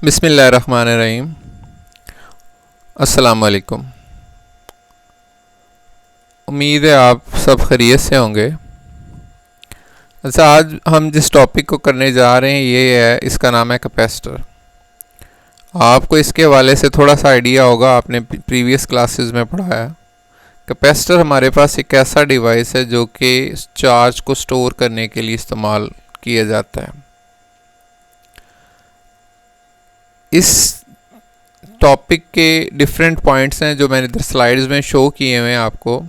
बिस्मिल्लाहिर्रहमानिर्रहीम। अस्सलाम वालेकुम। उम्मीद है आप सब खैरियत से होंगे। अच्छा, आज हम जिस टॉपिक को करने जा रहे हैं ये है, इसका नाम है कैपेसिटर। आपको इसके हवाले से थोड़ा सा आइडिया होगा, आपने प्रीवियस क्लासेस में पढ़ा है। कैपेसिटर हमारे पास एक ऐसा डिवाइस है जो कि चार्ज को स्टोर करने के लिए इस्तेमाल किया जाता है। इस टॉपिक के डिफरेंट पॉइंट्स हैं जो मैंने इधर स्लाइड्स में शो किए हुए हैं आपको।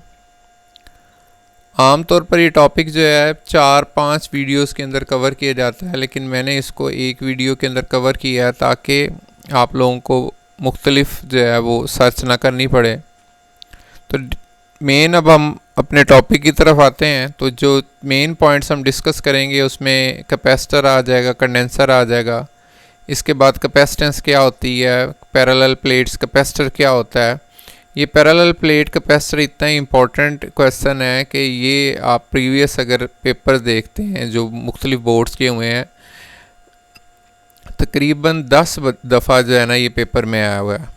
आमतौर पर ये टॉपिक जो है 4-5 वीडियोस के अंदर कवर किया जाता है, लेकिन मैंने इसको एक वीडियो के अंदर कवर किया है ताकि आप लोगों को मुख्तलिफ जो है वो सर्च ना करनी पड़े। तो मेन अब हम अपने टॉपिक की तरफ आते हैं। तो जो मेन पॉइंट्स हम डिस्कस करेंगे उसमें कैपेसिटर आ जाएगा, कंडेंसर आ जाएगा। इसके बाद कैपेसिटेंस क्या होती है, पैरेलल प्लेट्स कैपेसिटर क्या होता है। ये पैरेलल प्लेट कैपेसिटर इतना ही इम्पोर्टेंट क्वेश्चन है कि ये आप प्रीवियस अगर पेपर देखते हैं जो मुख्तलिफ बोर्ड्स के हुए हैं, तकरीबन 10 दफ़ा जो है ना ये पेपर में आया हुआ है।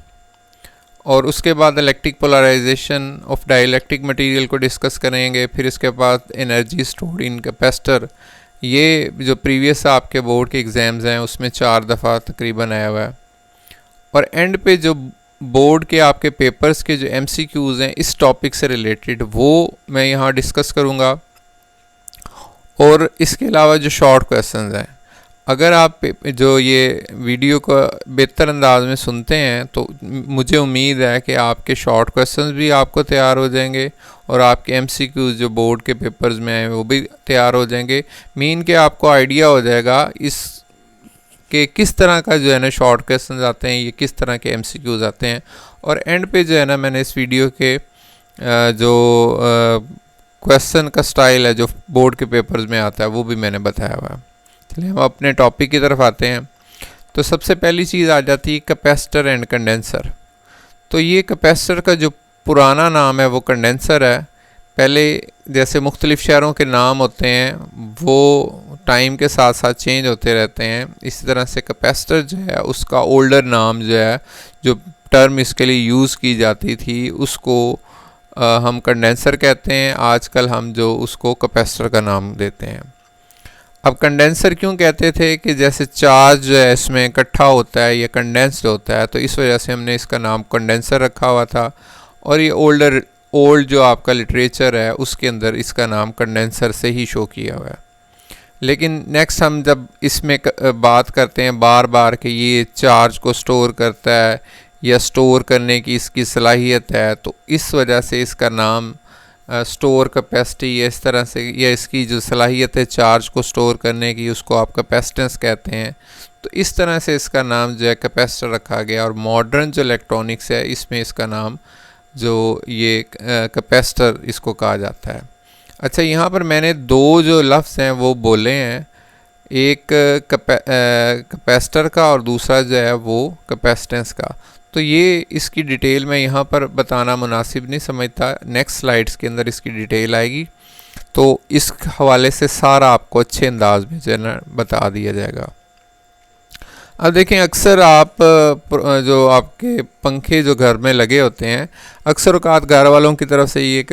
और उसके बाद electric polarization of dielectric material को डिस्कस करेंगे। फिर इसके बाद एनर्जी स्टोर्ड इन कैपेसिटर, ये जो प्रीवियस आपके बोर्ड के एग्ज़ाम्स हैं उसमें 4 दफ़ा तकरीबन आया हुआ है। और एंड पे जो बोर्ड के आपके पेपर्स के जो MCQs हैं इस टॉपिक से रिलेटेड, वो मैं यहाँ डिस्कस करूँगा। और इसके अलावा जो शॉर्ट क्वेश्चंस हैं, अगर आप जो ये वीडियो को बेहतर अंदाज में सुनते हैं तो मुझे उम्मीद है कि आपके शॉर्ट क्वेश्चंस भी आपको तैयार हो जाएंगे और आपके MCQs जो बोर्ड के पेपर्स में हैं वो भी तैयार हो जाएंगे। मीन के आपको आइडिया हो जाएगा इस कि किस तरह का जो है ना शॉर्ट क्वेश्चंस आते हैं, ये किस तरह के MCQs आते हैं। और एंड पे जो है ना मैंने इस वीडियो के जो क्वेश्चन का स्टाइल है जो बोर्ड के पेपर्स में आता है वो भी मैंने बताया हुआ है। चलिए हम अपने टॉपिक की तरफ आते हैं। तो सबसे पहली चीज़ आ जाती है कैपेसिटर एंड कंडेंसर। तो ये कैपेसिटर का जो पुराना नाम है वो कंडेंसर है। पहले जैसे मुख्तलिफ शहरों के नाम होते हैं वो टाइम के साथ साथ चेंज होते रहते हैं, इसी तरह से कैपेसिटर जो है उसका ओल्डर नाम जो है, जो टर्म इसके लिए यूज़ की जाती थी उसको हम कंडेंसर कहते हैं। आजकल हम जो उसको कैपेसिटर का नाम देते हैं। अब कंडेंसर क्यों कहते थे कि जैसे चार्ज जो है इसमें इकट्ठा होता है या कंडेंस्ड होता है, तो इस वजह से हमने इसका नाम कंडेंसर रखा हुआ था। और ये ओल्ड जो आपका लिटरेचर है उसके अंदर इसका नाम कंडेंसर से ही शो किया हुआ है। लेकिन नेक्स्ट हम जब इसमें बात करते हैं बार बार कि ये चार्ज को स्टोर करता है या स्टोर करने की इसकी सलाहियत है, तो इस वजह से इसका नाम स्टोर कैपेसिटी या इस तरह से, या इसकी जो सलाहियत है चार्ज को स्टोर करने की उसको आप कैपेसिटेंस कहते हैं। तो इस तरह से इसका नाम जो है कैपेसिटर रखा गया। और मॉडर्न जो इलेक्ट्रॉनिक्स है इसमें इसका नाम जो ये कैपेसिटर इसको कहा जाता है। अच्छा, यहाँ पर मैंने दो जो लफ्ज़ हैं वो बोले हैं, एक कैपेसिटर का और दूसरा जो है वो कैपेसिटेंस का। तो ये इसकी डिटेल मैं यहाँ पर बताना मुनासिब नहीं समझता, नेक्स्ट स्लाइड्स के अंदर इसकी डिटेल आएगी तो इस हवाले से सारा आपको अच्छे अंदाज में जो है ना बता दिया जाएगा। अब देखें, अक्सर आप जो आपके पंखे जो घर में लगे होते हैं, अक्सर औक़ात घर वालों की तरफ से ये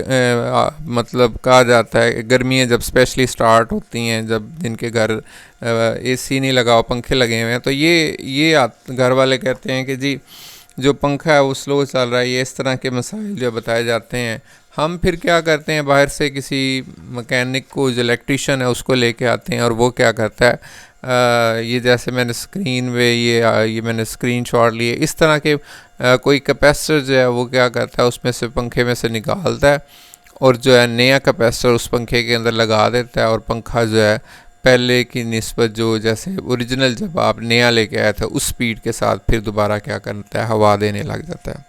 मतलब कहा जाता है, गर्मियाँ जब स्पेशली स्टार्ट होती हैं, जब जिनके घर AC नहीं लगा हो, पंखे लगे हुए हैं, तो ये घर वाले कहते हैं कि जी जो पंखा है वो स्लो चल रहा है। ये इस तरह के मसाइल जो बताए जाते हैं। हम फिर क्या करते हैं, बाहर से किसी मैकेनिक को, जो इलेक्ट्रीशियन है उसको लेके आते हैं और वो क्या करता है, ये जैसे मैंने स्क्रीन पे ये मैंने स्क्रीनशॉट लिए, इस तरह के कोई कैपेसिटर जो है वो क्या करता है उसमें से, पंखे में से निकालता है और जो है नया कैपेसिटर उस पंखे के अंदर लगा देता है। और पंखा जो है पहले की निस्बत जो जैसे ओरिजिनल जब आप नया लेके आया था उस स्पीड के साथ फिर दोबारा क्या करता है, हवा देने लग जाता है।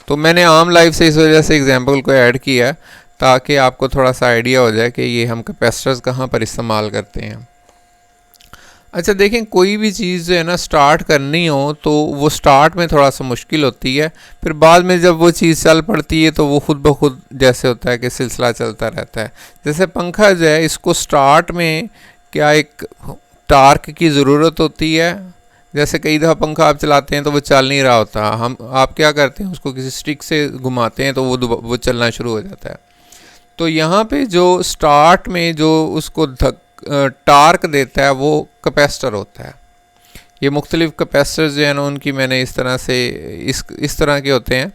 तो मैंने आम लाइफ से इस वजह से एग्जांपल को ऐड किया है ताकि आपको थोड़ा सा आइडिया हो जाए कि ये हम कैपेसिटर्स कहाँ पर इस्तेमाल करते हैं। अच्छा देखें, कोई भी चीज़ जो है ना स्टार्ट करनी हो तो वो स्टार्ट में थोड़ा सा मुश्किल होती है, फिर बाद में जब वो चीज़ चल पड़ती है तो वो खुद ब खुद जैसे होता है कि सिलसिला चलता रहता है। जैसे पंखा जो है, इसको स्टार्ट में क्या एक टार्क की ज़रूरत होती है, जैसे कई दफ़ा पंखा आप चलाते हैं तो वो चल नहीं रहा होता, हम आप क्या करते हैं उसको किसी स्टिक से घुमाते हैं तो वो चलना शुरू हो जाता है। तो यहाँ पे जो स्टार्ट में जो उसको टार्क देता है वो कैपेसिटर होता है। ये मुख्तलिफ कैपेसिटर्स जो है ना उनकी मैंने इस तरह से इस तरह के होते हैं।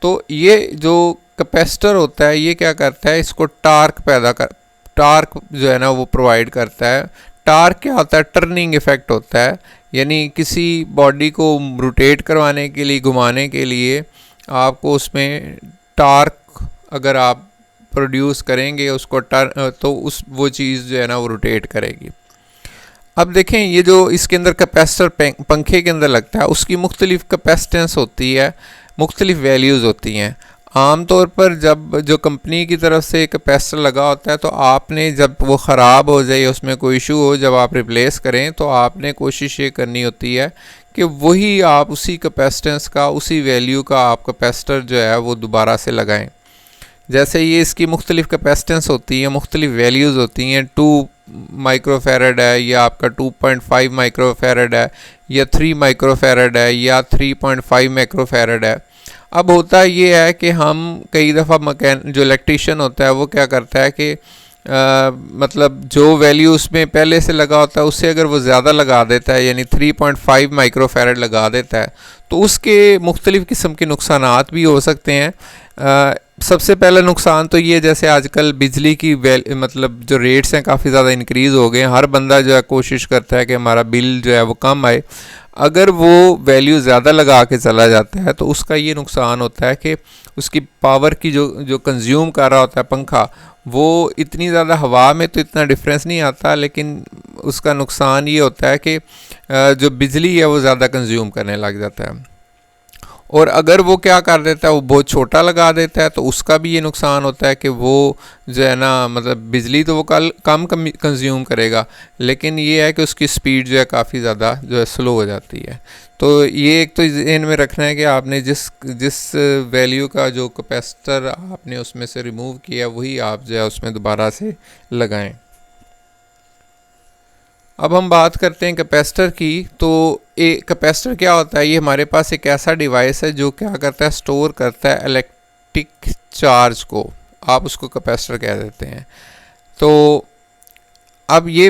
तो ये जो कैपेसिटर होता है ये क्या करता है, इसको टार्क जो है ना वो प्रोवाइड करता है। टार्क क्या होता है, टर्निंग इफ़ेक्ट होता है, यानी किसी बॉडी को रोटेट करवाने के लिए, घुमाने के लिए आपको उसमें टार्क अगर आप प्रोड्यूस करेंगे उसको तो वो चीज़ जो है ना वो रोटेट करेगी। अब देखें ये जो इसके अंदर कैपेसिटर पंखे के अंदर लगता है उसकी मुख्तलिफ कैपेसिटेंस होती है, मुख्तलिफ वैल्यूज़ होती हैं। आम तौर पर जब जो कंपनी की तरफ से कैपेसिटर लगा होता है तो आपने जब वो ख़राब हो जाए, उसमें कोई इशू हो, जब आप रिप्लेस करें तो आपने कोशिश ये करनी होती है कि वही आप उसी कैपेसिटेंस का, उसी वैल्यू का आप कैपेसिटर जो है वो दोबारा से लगाएं। जैसे ये इसकी मुख्तलिफ कैपेसिटेंस होती है, मुख्तलिफ वैल्यूज़ होती हैं। 2 माइक्रोफेरेड है या आपका 2.5 माइक्रोफेरेड है या 3 माइक्रोफेरेड है या 3.5 माइक्रोफेरेड है। अब होता ये है कि हम कई दफ़ा जो इलेक्ट्रीशियन होता है वो क्या करता है कि मतलब जो वैल्यू उसमें पहले से लगा होता है उससे अगर वो ज़्यादा लगा देता है, यानी 3.5 माइक्रोफेरेड लगा देता है, तो उसके मुख्तलिफ़ किस्म के नुकसानात भी हो सकते हैं। सबसे पहला नुकसान तो ये, जैसे आजकल बिजली की मतलब जो रेट्स हैं काफ़ी ज़्यादा इंक्रीज़ हो गए हैं। हर बंदा जो है कोशिश करता है कि हमारा बिल जो है वो कम आए। अगर वो वैल्यू ज़्यादा लगा के चला जाता है तो उसका ये नुकसान होता है कि उसकी पावर की जो कंज्यूम कर रहा होता है पंखा, वो इतनी ज़्यादा हवा में तो इतना डिफरेंस नहीं आता, लेकिन उसका नुकसान ये होता है कि जो बिजली है वो ज़्यादा कंज्यूम करने लग जाता है। और अगर वो क्या कर देता है, वो बहुत छोटा लगा देता है, तो उसका भी ये नुकसान होता है कि वो जो है ना मतलब बिजली तो वो कम कंज्यूम करेगा, लेकिन ये है कि उसकी स्पीड जो है काफ़ी ज़्यादा जो है स्लो हो जाती है। तो ये एक तो ज़हन में रखना है कि आपने जिस वैल्यू का जो कैपेसिटर आपने उसमें से रिमूव किया वही आप जो है उसमें दोबारा से लगाएं। अब हम बात करते हैं कैपेसिटर की। तो कैपेसिटर क्या होता है, ये हमारे पास एक ऐसा डिवाइस है जो क्या करता है, स्टोर करता है इलेक्ट्रिक चार्ज को, आप उसको कैपेसिटर कह देते हैं। तो अब ये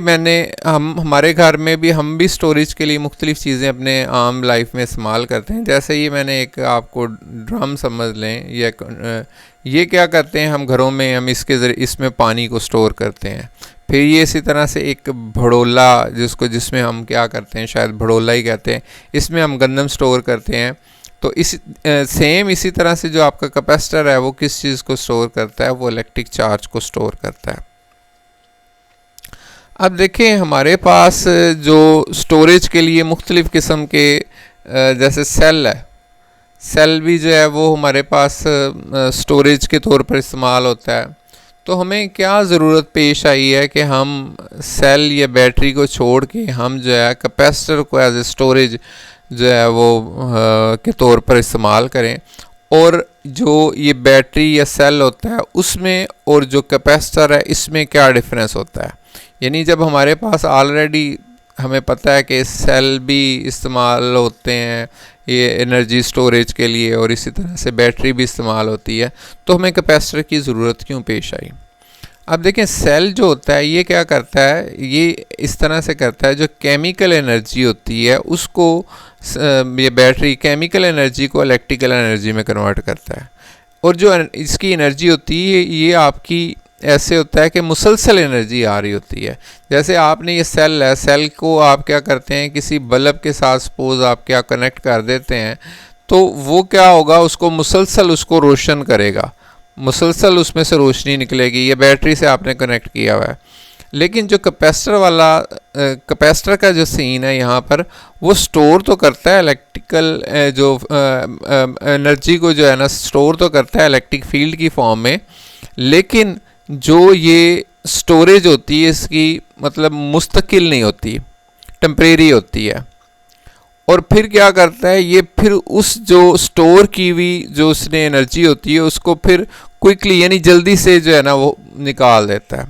हमारे घर में भी हम भी स्टोरेज के लिए मुख्तलिफ़ चीज़ें अपने आम लाइफ में इस्तेमाल करते हैं। जैसे ये मैंने एक आपको ड्रम समझ लें, ये क्या करते हैं हम घरों में, हम इसमें पानी को स्टोर करते हैं। फिर ये इसी तरह से एक भड़ोला, जिसमें हम क्या करते हैं, शायद भड़ोला ही कहते हैं, इसमें हम गंदम स्टोर करते हैं। तो इसी तरह से जो आपका कैपेसिटर है वो किस चीज़ को स्टोर करता है, वो इलेक्ट्रिक चार्ज को स्टोर करता है। अब देखें हमारे पास जो स्टोरेज के लिए मुख्तलिफ़ किस्म के जैसे सेल है, सेल भी जो है वो हमारे पास स्टोरेज के तौर पर इस्तेमाल होता है। तो हमें क्या ज़रूरत पेश आई है कि हम सेल या बैटरी को छोड़ के हम जो है कैपेसिटर को एज ए स्टोरेज जो है वो के तौर पर इस्तेमाल करें। और जो ये बैटरी या सेल होता है उसमें और जो कैपेसिटर है इसमें क्या डिफरेंस होता है, यानी जब हमारे पास ऑलरेडी हमें पता है कि सेल भी इस्तेमाल होते हैं ये एनर्जी स्टोरेज के लिए और इसी तरह से बैटरी भी इस्तेमाल होती है, तो हमें कैपेसिटर की ज़रूरत क्यों पेश आई। अब देखें सेल जो होता है ये क्या करता है, ये इस तरह से करता है, जो केमिकल एनर्जी होती है उसको ये बैटरी केमिकल एनर्जी को इलेक्ट्रिकल एनर्जी में कन्वर्ट करता है। और जो इसकी एनर्जी होती है ये आपकी ऐसे होता है कि मुसलसल एनर्जी आ रही होती है। जैसे आपने ये सेल है, सेल को आप क्या करते हैं, किसी बल्ब के साथ सपोज आप क्या कनेक्ट कर देते हैं, तो वो क्या होगा, उसको मुसलसल उसको रोशन करेगा, मुसलसल उसमें से रोशनी निकलेगी। ये बैटरी से आपने कनेक्ट किया हुआ है। लेकिन जो कैपेसिटर का जो सीन है यहाँ पर, वो स्टोर तो करता है इलेक्ट्रिकल जो एनर्जी को जो है ना स्टोर तो करता है इलेक्ट्रिक फील्ड की फॉर्म में, लेकिन जो ये स्टोरेज होती है इसकी मतलब मुस्तकिल नहीं होती, टेम्परेरी होती है। और फिर क्या करता है ये, फिर उस जो स्टोर की हुई जो उसने एनर्जी होती है उसको फिर क्विकली यानी जल्दी से जो है ना वो निकाल देता है।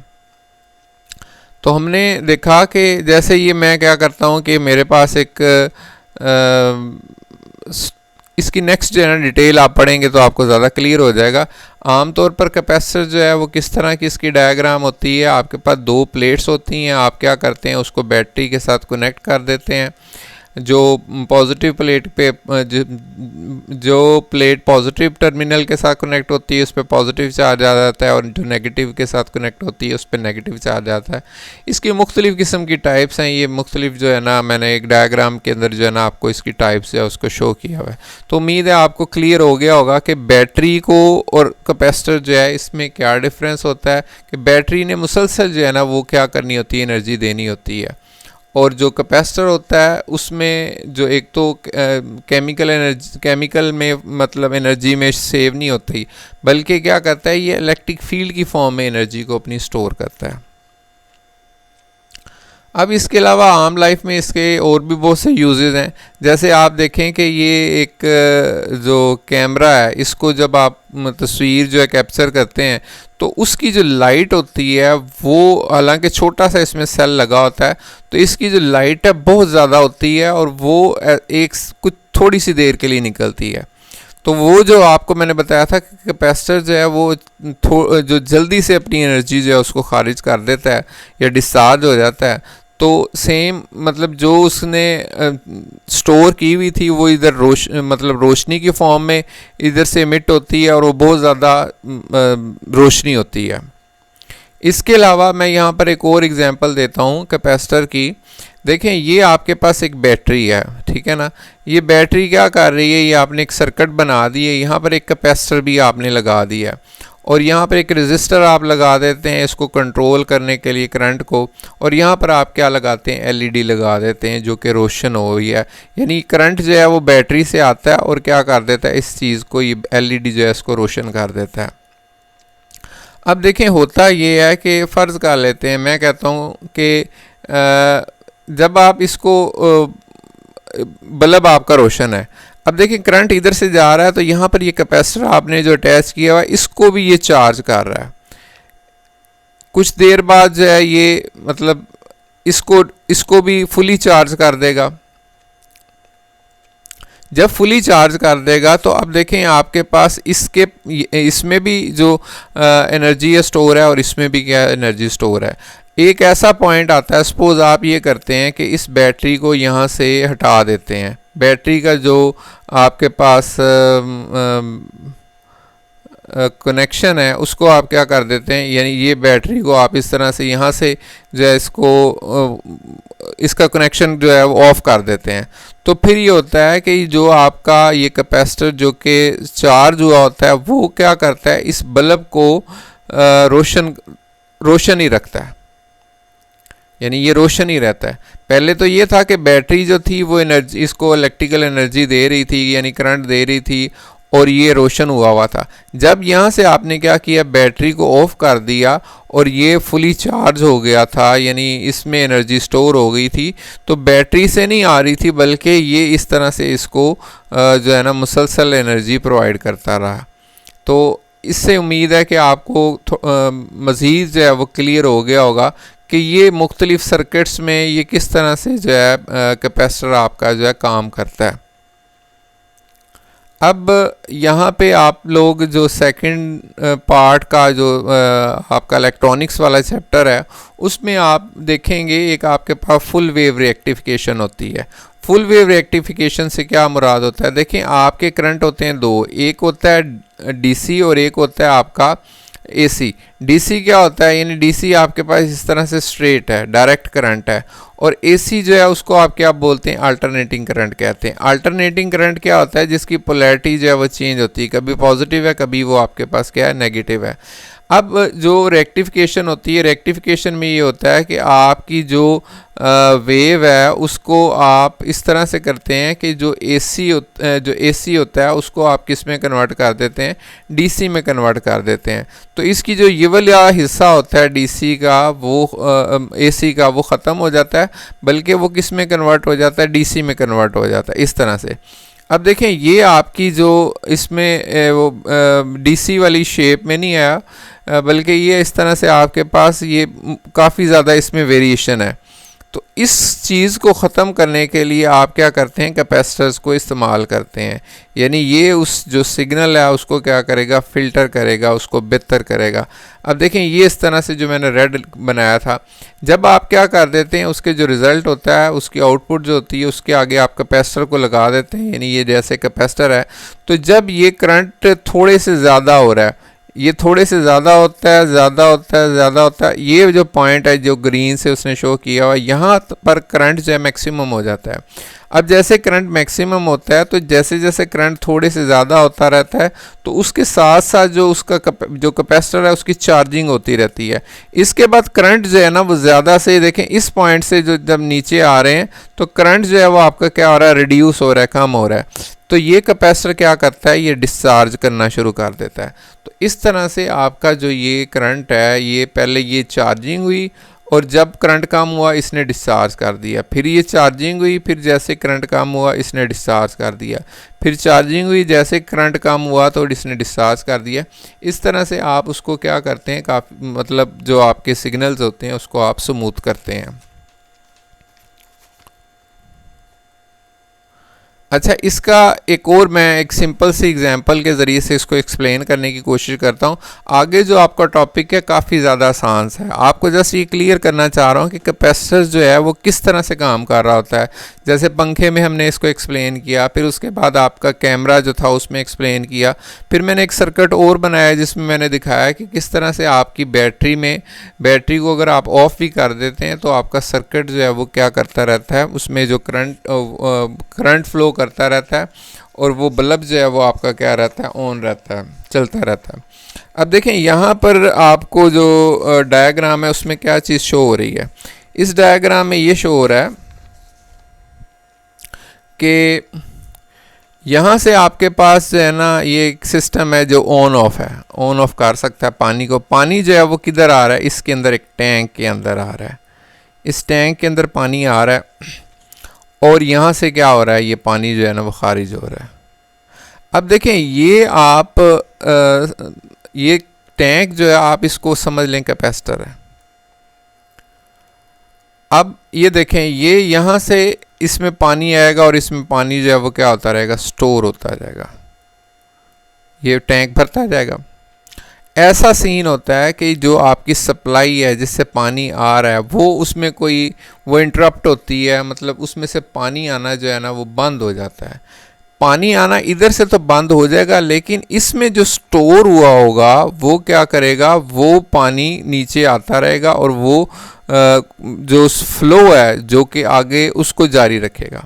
तो हमने देखा कि जैसे ये मैं क्या करता हूँ कि मेरे पास एक इसकी नेक्स्ट जो है ना डिटेल आप पढ़ेंगे तो आपको ज़्यादा क्लियर हो जाएगा। आमतौर पर कैपेसिटर जो है वो किस तरह की इसकी डायग्राम होती है, आपके पास दो प्लेट्स होती हैं, आप क्या करते हैं उसको बैटरी के साथ कनेक्ट कर देते हैं। जो पॉजिटिव प्लेट पे जो प्लेट पॉजिटिव टर्मिनल के साथ कनेक्ट होती है उस पर पॉजिटिव चार्ज आ जाता है, और जो नेगेटिव के साथ कनेक्ट होती है उस पर नेगेटिव चार्ज आता है। इसकी मुख्तलिफ़ किस्म की टाइप्स हैं, ये मुख्तलिफ जो है ना मैंने एक डायग्राम के अंदर जो है ना आपको इसकी टाइप्स है उसको शो किया हुआ है। तो उम्मीद है आपको क्लियर हो गया होगा कि बैटरी को और कैपेसिटर जो है इसमें क्या डिफरेंस होता है, कि बैटरी ने मुसलसल जो है ना वो क्या करनी होती है, एनर्जी देनी होती है, और जो कैपेसिटर होता है उसमें जो एक तो केमिकल में मतलब एनर्जी में सेव नहीं होती, बल्कि क्या करता है ये इलेक्ट्रिक फील्ड की फॉर्म में एनर्जी को अपनी स्टोर करता है। अब इसके अलावा आम लाइफ में इसके और भी बहुत से यूजेस हैं। जैसे आप देखें कि ये एक जो कैमरा है इसको जब आप तस्वीर जो है कैप्चर करते हैं तो उसकी जो लाइट होती है वो, हालांकि छोटा सा इसमें सेल लगा होता है, तो इसकी जो लाइट है बहुत ज़्यादा होती है और वो एक कुछ थोड़ी सी देर के लिए निकलती है। तो वो जो आपको मैंने बताया था कि कैपेसिटर जो है वो जो जल्दी से अपनी एनर्जी जो है उसको खारिज कर देता है या डिस्चार्ज हो जाता है। तो सेम मतलब जो उसने स्टोर की हुई थी वो इधर रोशनी की फॉर्म में इधर से इमिट होती है और वो बहुत ज़्यादा रोशनी होती है। इसके अलावा मैं यहाँ पर एक और एग्जांपल देता हूँ कैपेसिटर की। देखें ये आपके पास एक बैटरी है, ठीक है ना। ये बैटरी क्या कर रही है, ये आपने एक सर्किट बना दी है, यहाँ पर एक कैपेसिटर भी आपने लगा दिया है और यहाँ पर एक रेजिस्टर आप लगा देते हैं इसको कंट्रोल करने के लिए करंट को, और यहाँ पर आप क्या लगाते हैं, एलईडी लगा देते हैं जो कि रोशन हो रही है। यानी करंट जो है वो बैटरी से आता है और क्या कर देता है इस चीज़ को, ये एलईडी जो है इसको रोशन कर देता है। अब देखें होता ये है कि फ़र्ज़ कर लेते हैं, मैं कहता हूँ कि जब आप इसको बल्ब आपका रोशन है, अब देखिए करंट इधर से जा रहा है तो यहाँ पर ये कैपेसिटर आपने जो अटैच किया हुआ है इसको भी ये चार्ज कर रहा है। कुछ देर बाद जो है ये मतलब इसको भी फुली चार्ज कर देगा। जब फुली चार्ज कर देगा तो अब देखें आपके पास इसमें भी जो एनर्जी है स्टोर है और इसमें भी क्या एनर्जी स्टोर है। एक ऐसा पॉइंट आता है, सपोज आप ये करते हैं कि इस बैटरी को यहाँ से हटा देते हैं, बैटरी का जो आपके पास कनेक्शन है उसको आप क्या कर देते हैं, यानी ये बैटरी को आप इस तरह से यहाँ से जो है इसका कनेक्शन जो है वो ऑफ़ कर देते हैं। तो फिर ये होता है कि जो आपका ये कैपेसिटर जो कि चार्ज हुआ होता है वो क्या करता है, इस बल्ब को रोशन ही रखता है, यानी ये रोशन ही रहता है। पहले तो ये था कि बैटरी जो थी वो एनर्जी इसको इलेक्ट्रिकल एनर्जी दे रही थी, यानी करंट दे रही थी और ये रोशन हुआ था। जब यहाँ से आपने क्या किया, बैटरी को ऑफ कर दिया और ये फुली चार्ज हो गया था, यानी इसमें एनर्जी स्टोर हो गई थी, तो बैटरी से नहीं आ रही थी बल्कि ये इस तरह से इसको जो है ना मुसलसल एनर्जी प्रोवाइड करता रहा। तो इससे उम्मीद है कि आपको मज़ीद जो है वो क्लियर हो गया होगा कि ये मुख्तलिफ सर्किट्स में ये किस तरह से जो है कैपेसिटर आपका जो है काम करता है। अब यहाँ पे आप लोग जो सेकंड पार्ट का जो आपका इलेक्ट्रॉनिक्स वाला चैप्टर है उसमें आप देखेंगे एक आपके पास फुल वेव रेक्टिफिकेशन होती है। फुल वेव रेक्टिफिकेशन से क्या मुराद होता है, देखें आपके करंट होते हैं दो, एक होता है डीसी और एक होता है आपका एसी। डीसी क्या होता है, यानी डीसी आपके पास इस तरह से स्ट्रेट है, डायरेक्ट करंट है, और एसी जो है उसको आप क्या बोलते हैं, अल्टरनेटिंग करंट कहते हैं। अल्टरनेटिंग करंट क्या होता है, जिसकी पोलैरिटी जो है वो चेंज होती है, कभी पॉजिटिव है कभी वो आपके पास क्या है, नेगेटिव है। अब जो रेक्टिफिकेशन होती है, रेक्टिफिकेशन में ये होता है कि आपकी जो वेव है उसको आप इस तरह से करते हैं कि जो एसी होता है उसको आप किस में कन्वर्ट कर देते हैं, डीसी में कन्वर्ट कर देते हैं। तो इसकी जो ये वाला हिस्सा होता है डीसी का वो एसी का वो ख़त्म हो जाता है, बल्कि वो किस में कन्वर्ट हो जाता है, डीसी में कन्वर्ट हो जाता है इस तरह से। अब देखें ये आपकी जो इसमें वो डीसी वाली शेप में नहीं आया, बल्कि ये इस तरह से आपके पास ये काफ़ी ज़्यादा इसमें वेरिएशन है। तो इस चीज़ को ख़त्म करने के लिए आप क्या करते हैं, कैपेसिटर्स को इस्तेमाल करते हैं। यानी ये उस जो सिग्नल है उसको क्या करेगा, फ़िल्टर करेगा, उसको बेहतर करेगा। अब देखें ये इस तरह से जो मैंने रेड बनाया था, जब आप क्या कर देते हैं उसके जो रिज़ल्ट होता है उसकी आउटपुट जो होती है उसके आगे आप कैपेसिटर को लगा देते हैं। यानी ये जैसे कैपेसिटर है, तो जब ये करंट थोड़े से ज़्यादा हो रहा है, ये थोड़े से ज़्यादा होता है, ज़्यादा होता है, ज़्यादा होता है, ये जो पॉइंट है जो ग्रीन से उसने शो किया हुआ, यहाँ पर करंट जो है मैक्सिमम हो जाता है। अब जैसे करंट मैक्सिमम होता है तो जैसे जैसे करंट थोड़े से ज़्यादा होता रहता है तो उसके साथ साथ जो उसका जो कैपेसिटर है उसकी चार्जिंग होती रहती है। इसके बाद करंट जो है ना वो ज़्यादा से, देखें इस पॉइंट से जो जब नीचे आ रहे हैं तो करंट जो है वो आपका क्या हो रहा है, रिड्यूस हो रहा है, कम हो रहा है। तो ये कैपेसिटर क्या करता है, ये डिस्चार्ज करना शुरू कर देता है। तो इस तरह से आपका जो ये करंट है, ये पहले ये चार्जिंग हुई और जब करंट कम हुआ इसने डिस्चार्ज कर दिया, फिर ये चार्जिंग हुई, फिर जैसे करंट कम हुआ इसने डिस्चार्ज कर दिया, फिर चार्जिंग हुई, जैसे करंट कम हुआ तो इसने डिस्चार्ज कर दिया। इस तरह से आप उसको क्या करते हैं, काफ़ी मतलब जो आपके सिग्नल्स होते हैं उसको आप स्मूथ करते हैं। अच्छा, इसका एक और मैं एक सिंपल सी एग्जांपल के ज़रिए से इसको एक्सप्लेन करने की कोशिश करता हूँ। आगे जो आपका टॉपिक है काफ़ी ज़्यादा आसान है, आपको जस्ट ये क्लियर करना चाह रहा हूँ कि कैपेसिटर जो है वो किस तरह से काम कर रहा होता है। जैसे पंखे में हमने इसको एक्सप्लेन किया, फिर उसके बाद आपका कैमरा जो था उसमें एक्सप्लेन किया, फिर मैंने एक सर्किट और बनाया जिसमें मैंने दिखाया कि किस तरह से आपकी बैटरी को अगर आप ऑफ भी कर देते हैं तो आपका सर्किट जो है वो क्या करता रहता है, उसमें जो करंट फ्लो करता रहता है और वो बल्ब जो है वो आपका क्या रहता है, ऑन रहता है, चलता रहता है। अब देखें यहाँ पर आपको जो डायग्राम है उसमें क्या चीज़ शो हो रही है। इस डायग्राम में ये शो हो रहा है कि यहाँ से आपके पास जो है ना ये एक सिस्टम है जो ऑन ऑफ है, ऑन ऑफ कर सकता है पानी को। पानी जो है वो किधर आ रहा है, इसके अंदर एक टैंक के अंदर आ रहा है, इस टैंक के अंदर पानी आ रहा है और यहाँ से क्या हो रहा है, ये पानी जो है ना वो खारिज हो रहा है। अब देखें ये आप ये टैंक जो है आप इसको समझ लें कैपेसिटर है। अब ये देखें ये यहाँ से इसमें पानी आएगा और इसमें पानी जो है वो क्या होता रहेगा, स्टोर होता जाएगा, ये टैंक भरता जाएगा। ऐसा सीन होता है कि जो आपकी सप्लाई है जिससे पानी आ रहा है वो उसमें कोई वो इंटरप्ट होती है, मतलब उसमें से पानी आना जो है ना वो बंद हो जाता है। पानी आना इधर से तो बंद हो जाएगा, लेकिन इसमें जो स्टोर हुआ होगा वो क्या करेगा, वो पानी नीचे आता रहेगा और वो जो फ्लो है जो कि आगे उसको जारी रखेगा।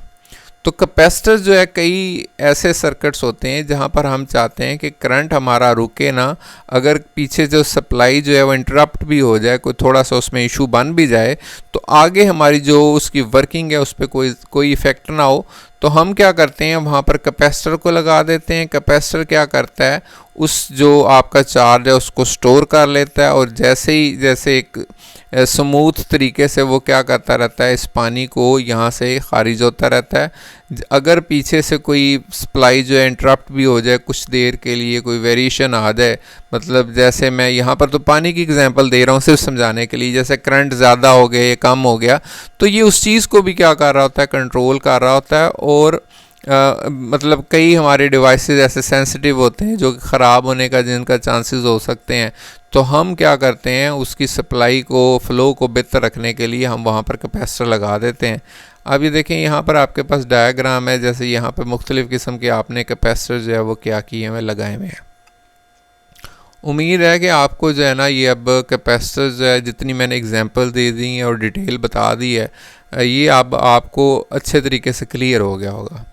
तो कैपेसिटर जो है कई ऐसे सर्किट्स होते हैं जहां पर हम चाहते हैं कि करंट हमारा रुके ना, अगर पीछे जो सप्लाई जो है वो इंटरप्ट भी हो जाए, कोई थोड़ा सा उसमें इशू बन भी जाए तो आगे हमारी जो उसकी वर्किंग है उस पर कोई इफ़ेक्ट ना हो। तो हम क्या करते हैं, वहाँ पर कैपेसिटर को लगा देते हैं। कैपेसिटर क्या करता है, उस जो आपका चार्ज है उसको स्टोर कर लेता है और जैसे एक स्मूथ तरीके से वो क्या करता रहता है, इस पानी को यहाँ से खारिज होता रहता है। अगर पीछे से कोई सप्लाई जो है इंटरप्ट भी हो जाए कुछ देर के लिए, कोई वेरिएशन आ जाए, मतलब जैसे मैं यहाँ पर तो पानी की एग्जांपल दे रहा हूँ सिर्फ समझाने के लिए, जैसे करंट ज़्यादा हो गया या कम हो गया तो ये उस चीज़ को भी क्या कर रहा होता है, कंट्रोल कर रहा होता है। और मतलब कई हमारे डिवाइसेस ऐसे सेंसिटिव होते हैं जो ख़राब होने का जिनका चांसेस हो सकते हैं, तो हम क्या करते हैं उसकी सप्लाई को, फ्लो को बेहतर रखने के लिए हम वहाँ पर कैपेसिटर लगा देते हैं। अब ये देखें यहाँ पर आपके पास डायग्राम है, जैसे यहाँ पर मुख्तलिफ़ किस्म के आपने कैपेसिटर जो है वो क्या किए हुए, लगाए हुए हैं। उम्मीद है कि आपको जो है ना ये अब कैपेसिटर जो है जितनी मैंने एग्जांपल दे दी है और डिटेल बता दी है, ये अब आपको अच्छे तरीके से क्लियर हो गया होगा।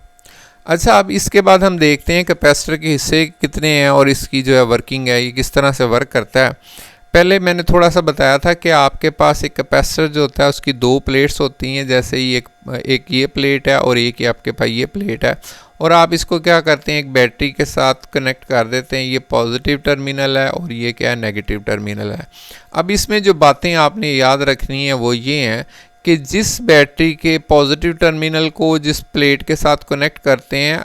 अच्छा, अब इसके बाद हम देखते हैं कैपेसिटर के हिस्से कितने हैं और इसकी जो है वर्किंग है, ये किस तरह से वर्क करता है। पहले मैंने थोड़ा सा बताया था कि आपके पास एक कैपेसिटर जो होता है उसकी दो प्लेट्स होती हैं, जैसे ही एक ये प्लेट है और एक ही आपके पास ये प्लेट है, और आप इसको क्या करते हैं, एक बैटरी के साथ कनेक्ट कर देते हैं। ये पॉजिटिव टर्मिनल है और ये क्या है, नेगेटिव टर्मिनल है। अब इसमें जो बातें आपने याद रखनी है वो ये हैं कि जिस बैटरी के पॉजिटिव टर्मिनल को जिस प्लेट के साथ कनेक्ट करते हैं,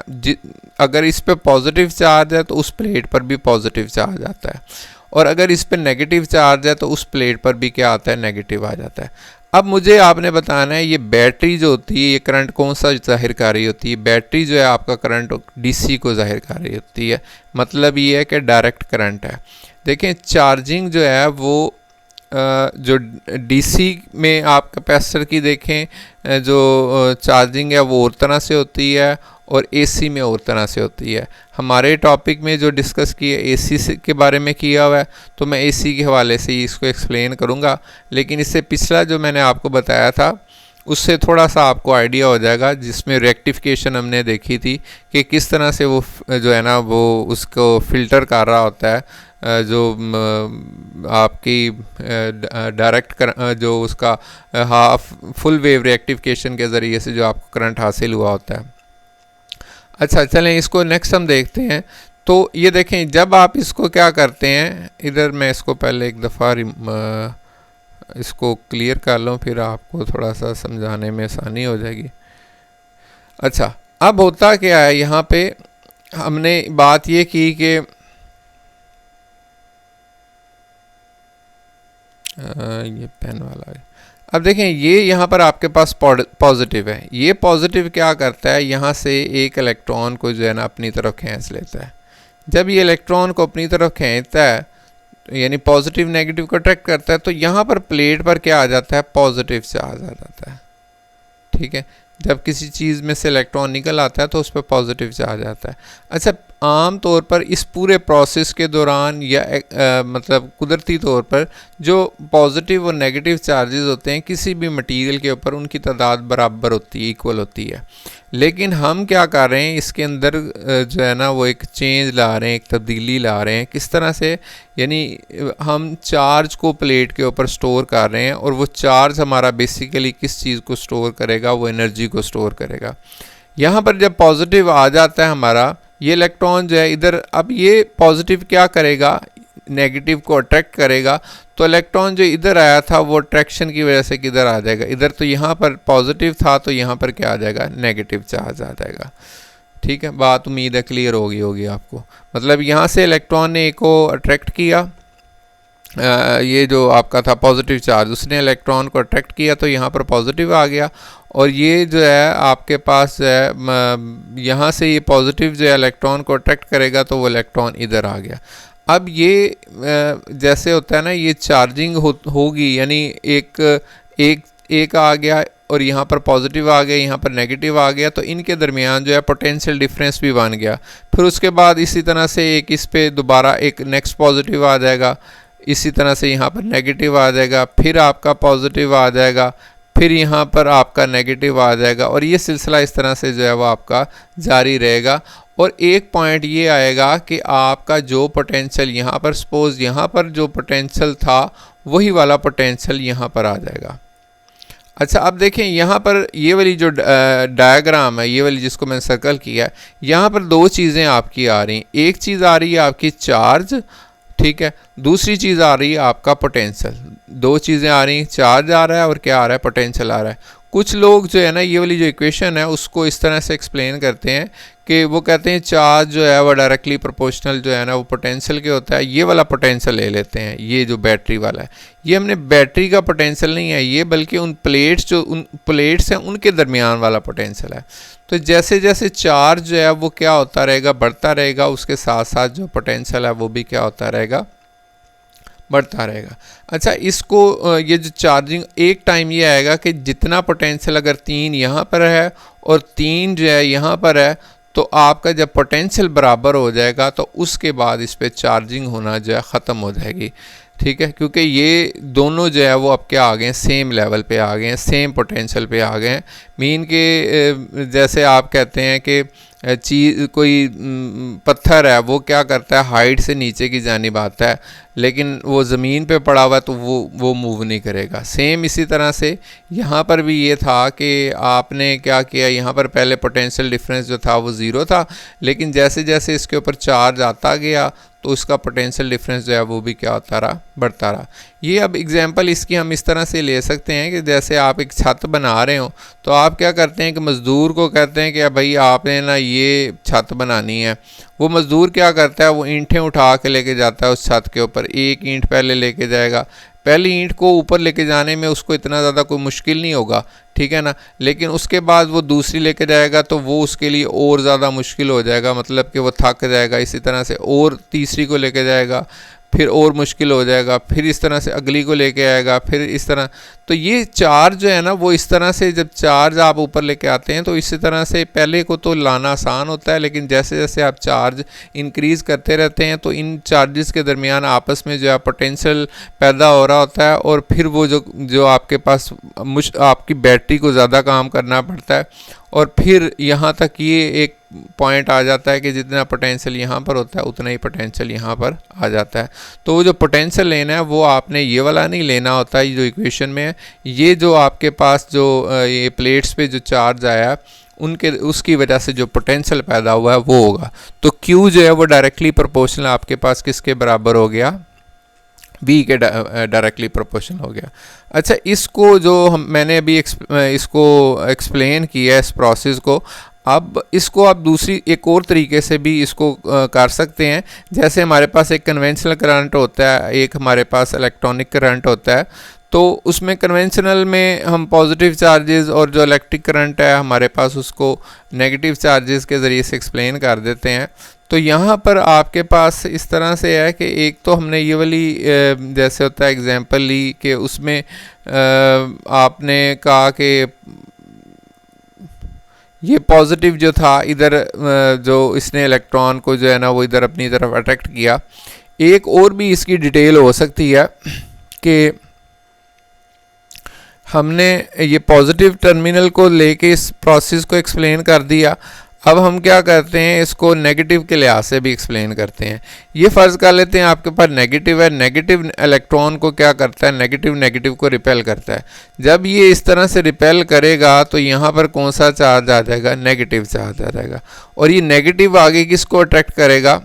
अगर इस पे पॉजिटिव चार्ज है तो उस प्लेट पर भी पॉजिटिव चार्ज आता है, और अगर इस पर नेगेटिव चार्ज है तो उस प्लेट पर भी क्या आता है, नेगेटिव आ जाता है। अब मुझे आपने बताना है ये बैटरी जो होती है ये करंट कौन सा जाहिर कर रही होती है। बैटरी जो है आपका करंट डीसी को जाहिर कर रही होती है, मतलब ये है कि डायरेक्ट करंट है। देखें चार्जिंग जो है वो जो डीसी में आप कैपेसिटर की देखें जो चार्जिंग है वो और तरह से होती है और एसी में और तरह से होती है। हमारे टॉपिक में जो डिस्कस किया एसी के बारे में किया हुआ है, तो मैं एसी के हवाले से ही इसको एक्सप्लेन करूँगा। लेकिन इससे पिछला जो मैंने आपको बताया था उससे थोड़ा सा आपको आइडिया हो जाएगा, जिसमें रेक्टिफिकेशन हमने देखी थी कि किस तरह से वो जो है ना वो उसको फ़िल्टर कर रहा होता है, जो आपकी डायरेक्ट जो उसका हाफ फुल वेव रेक्टिफिकेशन के ज़रिए से जो आपको करंट हासिल हुआ होता है। अच्छा चलें इसको नेक्स्ट हम देखते हैं। तो ये देखें जब आप इसको क्या करते हैं, इधर मैं इसको पहले एक दफ़ा इसको क्लियर कर लूँ, फिर आपको थोड़ा सा समझाने में आसानी हो जाएगी। अच्छा अब होता क्या है, यहाँ पे हमने बात ये की कि ये पेन वाला है। अब देखें ये यहाँ पर आपके पास पॉजिटिव है, ये पॉजिटिव क्या करता है, यहाँ से एक इलेक्ट्रॉन को जो है ना अपनी तरफ खींच लेता है। जब ये इलेक्ट्रॉन को अपनी तरफ खींचता है यानी पॉजिटिव नेगेटिव को अट्रैक्ट करता है, तो यहाँ पर प्लेट पर क्या आ जाता है, पॉजिटिव चार्ज आ जाता है। ठीक है, जब किसी चीज़ में से इलेक्ट्रॉन निकल आता है तो उस पर पॉजिटिव चार्ज आता है। अच्छा आम तौर पर इस पूरे प्रोसेस के दौरान या मतलब कुदरती तौर पर जो पॉजिटिव और नेगेटिव चार्जेस होते हैं किसी भी मटेरियल के ऊपर, उनकी तादाद बराबर होती है, इक्वल होती है। लेकिन हम क्या कर रहे हैं, इसके अंदर जो है ना वो एक चेंज ला रहे हैं, एक तब्दीली ला रहे हैं। किस तरह से, यानी हम चार्ज को प्लेट के ऊपर स्टोर कर रहे हैं, और वो चार्ज हमारा बेसिकली किस चीज़ को स्टोर करेगा, वो एनर्जी को स्टोर करेगा। यहाँ पर जब पॉजिटिव आ जाता है हमारा, ये इलेक्ट्रॉन जो है इधर, अब ये पॉजिटिव क्या करेगा, नेगेटिव को अट्रैक्ट करेगा। तो इलेक्ट्रॉन जो इधर आया था वो अट्रैक्शन की वजह से किधर आ जाएगा, इधर। तो यहाँ पर पॉजिटिव था तो यहाँ पर क्या आ जाएगा, नेगेटिव चार्ज आ जाएगा। ठीक है, बात उम्मीद है क्लियर होगी आपको। मतलब यहाँ से इलेक्ट्रॉन ने एक को अट्रैक्ट किया, ये जो आपका था पॉजिटिव चार्ज, उसने इलेक्ट्रॉन को अट्रैक्ट किया तो यहाँ पर पॉजिटिव आ गया। और ये जो है आपके पास जो है यहाँ से ये पॉजिटिव जो है इलेक्ट्रॉन को अट्रैक्ट करेगा तो वो इलेक्ट्रॉन इधर आ गया। अब ये जैसे होता है ना, ये चार्जिंग होगी, यानी एक आ गया और यहाँ पर पॉजिटिव आ गया, यहाँ पर नेगेटिव आ गया, तो इनके दरमियान जो है पोटेंशियल डिफरेंस भी बन गया। फिर उसके बाद इसी तरह से एक इस पे दोबारा एक नेक्स्ट पॉजिटिव आ जाएगा, इसी तरह से यहाँ पर नेगेटिव आ जाएगा, फिर आपका पॉजिटिव आ जाएगा, फिर यहाँ पर आपका नेगेटिव आ जाएगा, और ये सिलसिला इस तरह से जो है वो आपका जारी रहेगा। और एक पॉइंट ये आएगा कि आपका जो पोटेंशियल यहाँ पर, सपोज यहाँ पर जो पोटेंशियल था वही वाला पोटेंशियल यहाँ पर आ जाएगा। अच्छा अब देखें यहाँ पर ये वाली जो डायग्राम है, ये वाली जिसको मैंने सर्कल किया है, यहाँ पर दो चीज़ें आपकी आ रही हैं। एक चीज़ आ रही है आपकी चार्ज, ठीक है, दूसरी चीज़ आ रही है आपका पोटेंशियल। दो चीज़ें आ रही हैं, चार्ज आ रहा है और क्या आ रहा है, पोटेंशियल आ रहा है। कुछ लोग जो है ना ये वाली जो इक्वेशन है उसको इस तरह से एक्सप्लेन करते हैं कि वो कहते हैं चार्ज जो है वो डायरेक्टली प्रोपोर्शनल जो है ना वो पोटेंशियल के होता है। ये वाला पोटेंशियल ले लेते हैं, ये जो बैटरी वाला है, ये हमने बैटरी का पोटेंशियल नहीं है ये, बल्कि उन प्लेट्स हैं उनके दरमियान वाला पोटेंशियल है। तो जैसे जैसे चार्ज जो है वो क्या होता रहेगा, बढ़ता रहेगा, उसके साथ साथ जो पोटेंशियल है वो भी क्या होता रहेगा, बढ़ता रहेगा। अच्छा इसको ये जो चार्जिंग, एक टाइम ये आएगा कि जितना पोटेंशियल अगर 3 यहाँ पर है और 3 जो है यहाँ पर है, तो आपका जब पोटेंशियल बराबर हो जाएगा तो उसके बाद इस पर चार्जिंग होना जो है ख़त्म हो जाएगी। ठीक है, क्योंकि ये दोनों जो है वो अब क्या आ गए हैं, सेम लेवल पे आ गए हैं, सेम पोटेंशियल पे आ गए हैं। मीन के जैसे आप कहते हैं कि चीज़ कोई पत्थर है वो क्या करता है, हाइट से नीचे की जानिब आता है, लेकिन वो ज़मीन पे पड़ा हुआ है तो वो मूव नहीं करेगा। सेम इसी तरह से यहाँ पर भी ये था कि आपने क्या किया, यहाँ पर पहले पोटेंशियल डिफरेंस जो था वो ज़ीरो था, लेकिन जैसे जैसे इसके ऊपर चार्ज आता गया तो उसका पोटेंशियल डिफरेंस जो है वो भी क्या होता रहा, बढ़ता रहा। ये अब एग्जांपल इसकी हम इस तरह से ले सकते हैं कि जैसे आप एक छत बना रहे हो तो आप क्या करते हैं कि मज़दूर को कहते हैं कि भाई आपने ना ये छत बनानी है। वो मज़दूर क्या करता है, वो ईंटें उठा के लेके जाता है उस छत के ऊपर। एक ईंट पहले लेके जाएगा, पहली ईंट को ऊपर लेके जाने में उसको इतना ज़्यादा कोई मुश्किल नहीं होगा, ठीक है ना। लेकिन उसके बाद वो दूसरी लेके जाएगा तो वो उसके लिए और ज़्यादा मुश्किल हो जाएगा, मतलब कि वो थक जाएगा। इसी तरह से और तीसरी को लेके जाएगा, फिर और मुश्किल हो जाएगा, फिर इस तरह से अगली को लेके आएगा, फिर इस तरह। तो ये चार्ज जो है ना वो इस तरह से, जब चार्ज आप ऊपर लेके आते हैं तो इसी तरह से पहले को तो लाना आसान होता है, लेकिन जैसे जैसे आप चार्ज इंक्रीज़ करते रहते हैं तो इन चार्जेस के दरमियान आपस में जो है पोटेंशियल पैदा हो रहा होता है, और फिर वो जो आपके पास आपकी बैटरी को ज़्यादा काम करना पड़ता है, और फिर यहाँ तक ये एक पॉइंट आ जाता है कि जितना पोटेंशियल यहाँ पर होता है उतना ही पोटेंशियल यहाँ पर आ जाता है। तो वो जो पोटेंशियल लेना है वो आपने ये वाला नहीं लेना होता है जो इक्वेशन में है। ये जो आपके पास जो ये प्लेट्स पे जो चार्ज आया उनके उसकी वजह से जो पोटेंशियल पैदा हुआ है वो होगा। तो Q जो है वो डायरेक्टली प्रोपोर्शनल आपके पास किसके बराबर हो गया, V के डायरेक्टली प्रोपोर्शनल हो गया। अच्छा, इसको जो मैंने अभी इसको एक्सप्लेन किया है इस प्रोसेस को, अब इसको आप दूसरी एक और तरीके से भी इसको कर सकते हैं। जैसे हमारे पास एक कन्वेंशनल करंट होता है, एक हमारे पास इलेक्ट्रॉनिक करंट होता है। तो उसमें कन्वेंशनल में हम पॉजिटिव चार्जेस और जो इलेक्ट्रिक करंट है हमारे पास उसको नेगेटिव चार्जेस के ज़रिए से एक्सप्लेन कर देते हैं। तो यहाँ पर आपके पास इस तरह से है कि एक तो हमने ये वाली जैसे होता है एग्जांपल ली कि उसमें आपने कहा कि ये पॉजिटिव जो था इधर जो इसने इलेक्ट्रॉन को जो है ना वो इधर अपनी तरफ अट्रैक्ट किया। एक और भी इसकी डिटेल हो सकती है कि हमने ये पॉजिटिव टर्मिनल को लेके इस प्रोसेस को एक्सप्लेन कर दिया। अब हम क्या करते हैं, इसको नेगेटिव के लिहाज से भी एक्सप्लेन करते हैं। ये फ़र्ज़ कर लेते हैं आपके पास नेगेटिव है, नेगेटिव इलेक्ट्रॉन को क्या करता है, नेगेटिव नेगेटिव को रिपेल करता है। जब ये इस तरह से रिपेल करेगा तो यहाँ पर कौन सा चार्ज आ जाएगा, नेगेटिव चार्ज आ जाएगा। और ये नेगेटिव आगे किसको अट्रैक्ट करेगा,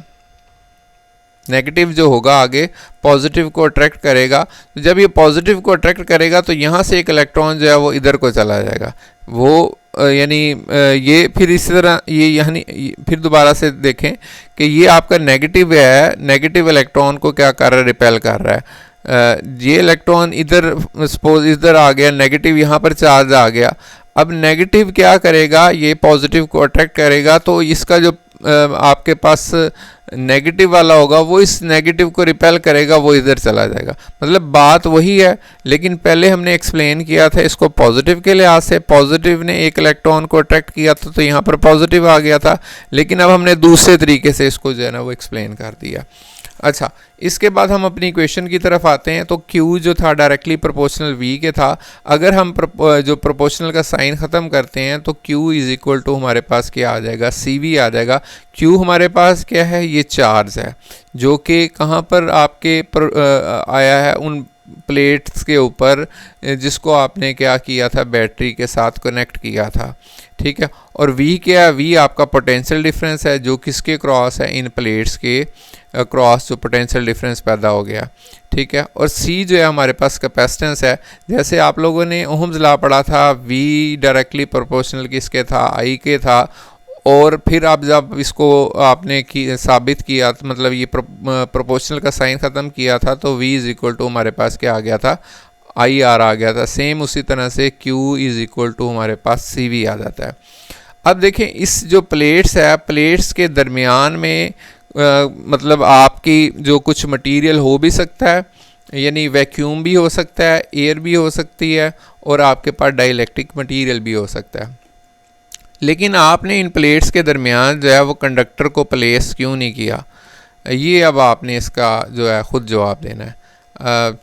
नेगेटिव जो होगा आगे पॉजिटिव को अट्रैक्ट करेगा। तो जब ये पॉजिटिव को अट्रैक्ट करेगा तो यहाँ से एक इलेक्ट्रॉन जो है वो इधर को चला जाएगा। वो यानी ये फिर इसी तरह ये यानी फिर दोबारा से देखें कि ये आपका नेगेटिव है, नेगेटिव इलेक्ट्रॉन को क्या कर रहा है, रिपेल कर रहा है। ये इलेक्ट्रॉन इधर सपोज इधर आ गया, नेगेटिव यहाँ पर चार्ज आ गया। अब नेगेटिव क्या करेगा, ये पॉजिटिव को अट्रैक्ट करेगा, तो इसका जो आपके पास नेगेटिव वाला होगा वो इस नेगेटिव को रिपेल करेगा, वो इधर चला जाएगा। मतलब बात वही है, लेकिन पहले हमने एक्सप्लेन किया था इसको पॉजिटिव के लिहाज से। पॉजिटिव ने एक इलेक्ट्रॉन को अट्रैक्ट किया था तो यहाँ पर पॉजिटिव आ गया था, लेकिन अब हमने दूसरे तरीके से इसको जो है ना वो एक्सप्लेन कर दिया। अच्छा, इसके बाद हम अपनी इक्वेशन की तरफ आते हैं। तो Q जो था डायरेक्टली प्रोपोर्शनल V के था। अगर हम जो प्रोपोर्शनल का साइन ख़त्म करते हैं तो Q इज़ इक्वल टू हमारे पास क्या आ जाएगा, CV आ जाएगा। Q हमारे पास क्या है, ये चार्ज है जो कि कहाँ पर आपके आया है, उन प्लेट्स के ऊपर जिसको आपने क्या किया था, बैटरी के साथ कनेक्ट किया था, ठीक है। और V क्या है, V आपका पोटेंशियल डिफरेंस है जो किसके क्रॉस है, इन प्लेट्स के क्रॉस जो पोटेंशियल डिफरेंस पैदा हो गया, ठीक है। और C जो है हमारे पास कैपेसिटेंस है। जैसे आप लोगों ने ओहम्स लॉ पढ़ा था, V डायरेक्टली प्रोपोर्शनल किसके था, I के था। और फिर आप जब इसको आपने साबित किया, मतलब ये प्रोपोर्शनल का साइन ख़त्म किया था, तो V इज़ इक्वल टू हमारे पास क्या आ गया था, IR आ गया था। सेम उसी तरह से Q इज़ इक्वल टू हमारे पास CV आ जाता है। अब देखें इस जो प्लेट्स है, प्लेट्स के दरमियान में मतलब आपकी जो कुछ मटेरियल हो भी सकता है, यानी वैक्यूम भी हो सकता है, एयर भी हो सकती है, और आपके पास डाइलेक्ट्रिक मटेरियल भी हो सकता है। लेकिन आपने इन प्लेट्स के दरमियान जो है वो कंडक्टर को प्लेस क्यों नहीं किया, ये अब आपने इसका जो है ख़ुद जवाब देना है।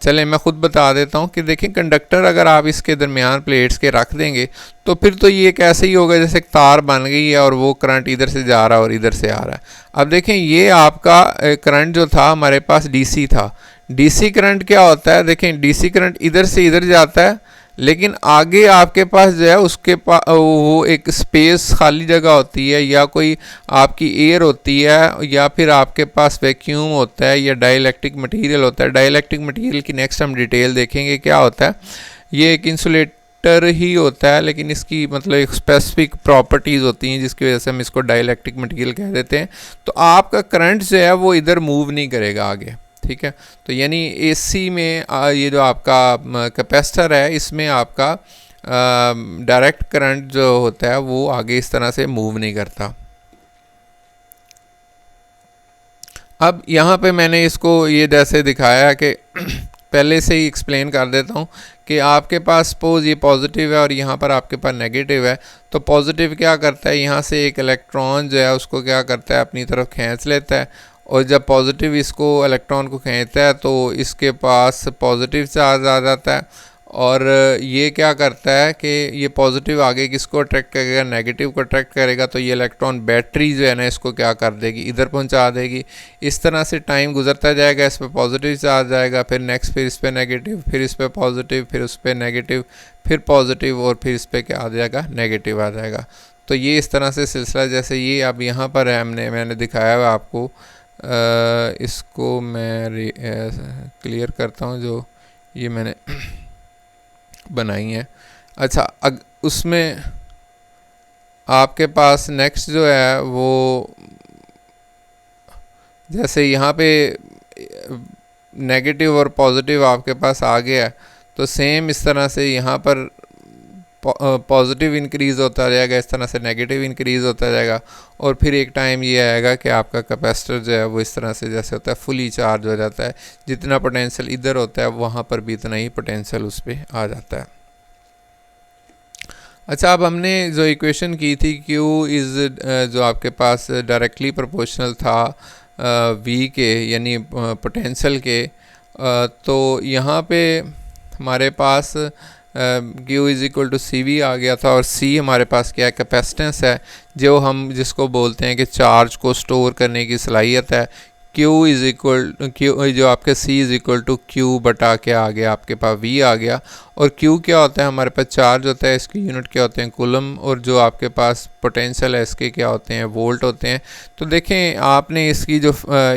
चलें मैं ख़ुद बता देता हूँ कि देखें कंडक्टर अगर आप इसके दरमियान प्लेट्स के रख देंगे तो फिर तो ये कैसे ही होगा जैसे एक तार बन गई है और वो करंट इधर से जा रहा है और इधर से आ रहा है। अब देखें ये आपका करंट जो था हमारे पास DC था। DC करंट क्या होता है, देखें DC करंट इधर से इधर जाता है, लेकिन आगे आपके पास जो है उसके पास वो एक स्पेस खाली जगह होती है, या कोई आपकी एयर होती है, या फिर आपके पास वैक्यूम होता है, या डाइलेक्ट्रिक मटेरियल होता है। डाइलेक्ट्रिक मटेरियल की नेक्स्ट हम डिटेल देखेंगे क्या होता है। ये एक इंसुलेटर ही होता है, लेकिन इसकी मतलब एक स्पेसिफिक प्रॉपर्टीज़ होती हैं जिसकी वजह से हम इसको डाइलेक्ट्रिक मटेरियल कह देते हैं। तो आपका करंट जो है वो इधर मूव नहीं करेगा आगे, ठीक है। तो यानी एसी में ये जो आपका कैपेसिटर है, इसमें आपका डायरेक्ट करंट जो होता है वो आगे इस तरह से मूव नहीं करता। अब यहाँ पे मैंने इसको ये जैसे दिखाया कि पहले से ही एक्सप्लेन कर देता हूँ कि आपके पास सपोज ये पॉजिटिव है और यहाँ पर आपके पास नेगेटिव है। तो पॉजिटिव क्या करता है, यहाँ से एक इलेक्ट्रॉन जो है उसको क्या करता है, अपनी तरफ खींच लेता है, और जब पॉजिटिव इसको इलेक्ट्रॉन को खींचता है तो इसके पास पॉजिटिव चार्ज आ जाता है। और ये क्या करता है कि ये पॉजिटिव आगे किसको अट्रैक्ट करेगा, नेगेटिव को अट्रैक्ट करेगा। तो ये इलेक्ट्रॉन बैटरी जो है ना इसको क्या कर देगी, इधर पहुंचा देगी। इस तरह से टाइम गुजरता जाएगा, इस पर पॉजिटिव चार्ज आएगा, फिर नेक्स्ट फिर इस पर नेगेटिव, फिर इस पर पॉजिटिव, फिर उस पर नेगेटिव, फिर पॉजिटिव, और फिर इस पर क्या आ जाएगा, नेगेटिव आ जाएगा। तो ये इस तरह से सिलसिला, जैसे ये अब यहाँ पर है मैंने दिखाया हुआ आपको। इसको मैं क्लियर करता हूँ जो ये मैंने बनाई है। अच्छा, उसमें आपके पास नेक्स्ट जो है वो जैसे यहाँ पे नेगेटिव और पॉजिटिव आपके पास आ गया है, तो सेम इस तरह से यहाँ पर पॉजिटिव इंक्रीज़ होता जाएगा, इस तरह से नेगेटिव इंक्रीज़ होता जाएगा, और फिर एक टाइम ये आएगा कि आपका कैपेसिटर जो है वो इस तरह से जैसे होता है फुली चार्ज हो जाता है। जितना पोटेंशियल इधर होता है वहाँ पर भी इतना ही पोटेंशियल उस पर आ जाता है। अच्छा, अब हमने जो इक्वेशन की थी Q इज़ जो आपके पास डायरेक्टली प्रोपोर्शनल था V के, यानी पोटेंशियल के, तो यहाँ पे हमारे पास Q is equal to CV आ गया था, और C हमारे पास क्या है, कैपेसिटेंस है, जो हम जिसको बोलते हैं कि चार्ज को स्टोर करने की सलाहियत है। Q इज़ इक्वल जो आपके C is equal to Q बटा क्या आ गया, आपके पास V आ गया। और Q क्या होता है, हमारे पास चार्ज होता है, इसकी यूनिट क्या होते हैं, कूलम, और जो आपके पास पोटेंशियल है इसके क्या होते हैं, वोल्ट होते हैं। तो देखें आपने इसकी जो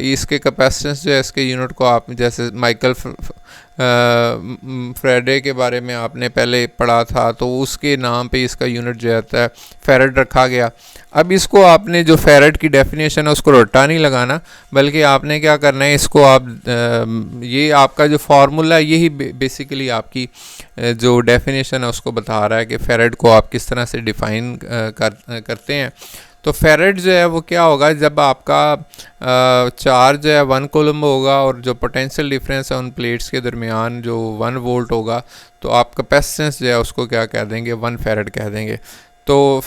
इसके कैपेसिटेंस जो है इसके यूनिट को आप जैसे माइकल फ्रेडे के बारे में आपने पहले पढ़ा था, तो उसके नाम पे इसका यूनिट जो होता है फेरेड रखा गया। अब इसको आपने जो फेरेड की डेफिनेशन है उसको रट्टा नहीं लगाना, बल्कि आपने क्या करना है, इसको आप ये आपका जो फार्मूला है यही बेसिकली आपकी जो डेफिनेशन है उसको बता रहा है कि फेरेड को आप किस तरह से डिफ़ाइन करते हैं। तो फेरेड जो है वो क्या होगा, जब आपका चार्ज जो है 1 कूलम होगा और जो पोटेंशियल डिफरेंस है उन प्लेट्स के दरमियान जो 1 वोल्ट होगा, तो आप कैपेसिटेंस जो है उसको क्या कह देंगे, 1 फेरेड कह देंगे। तो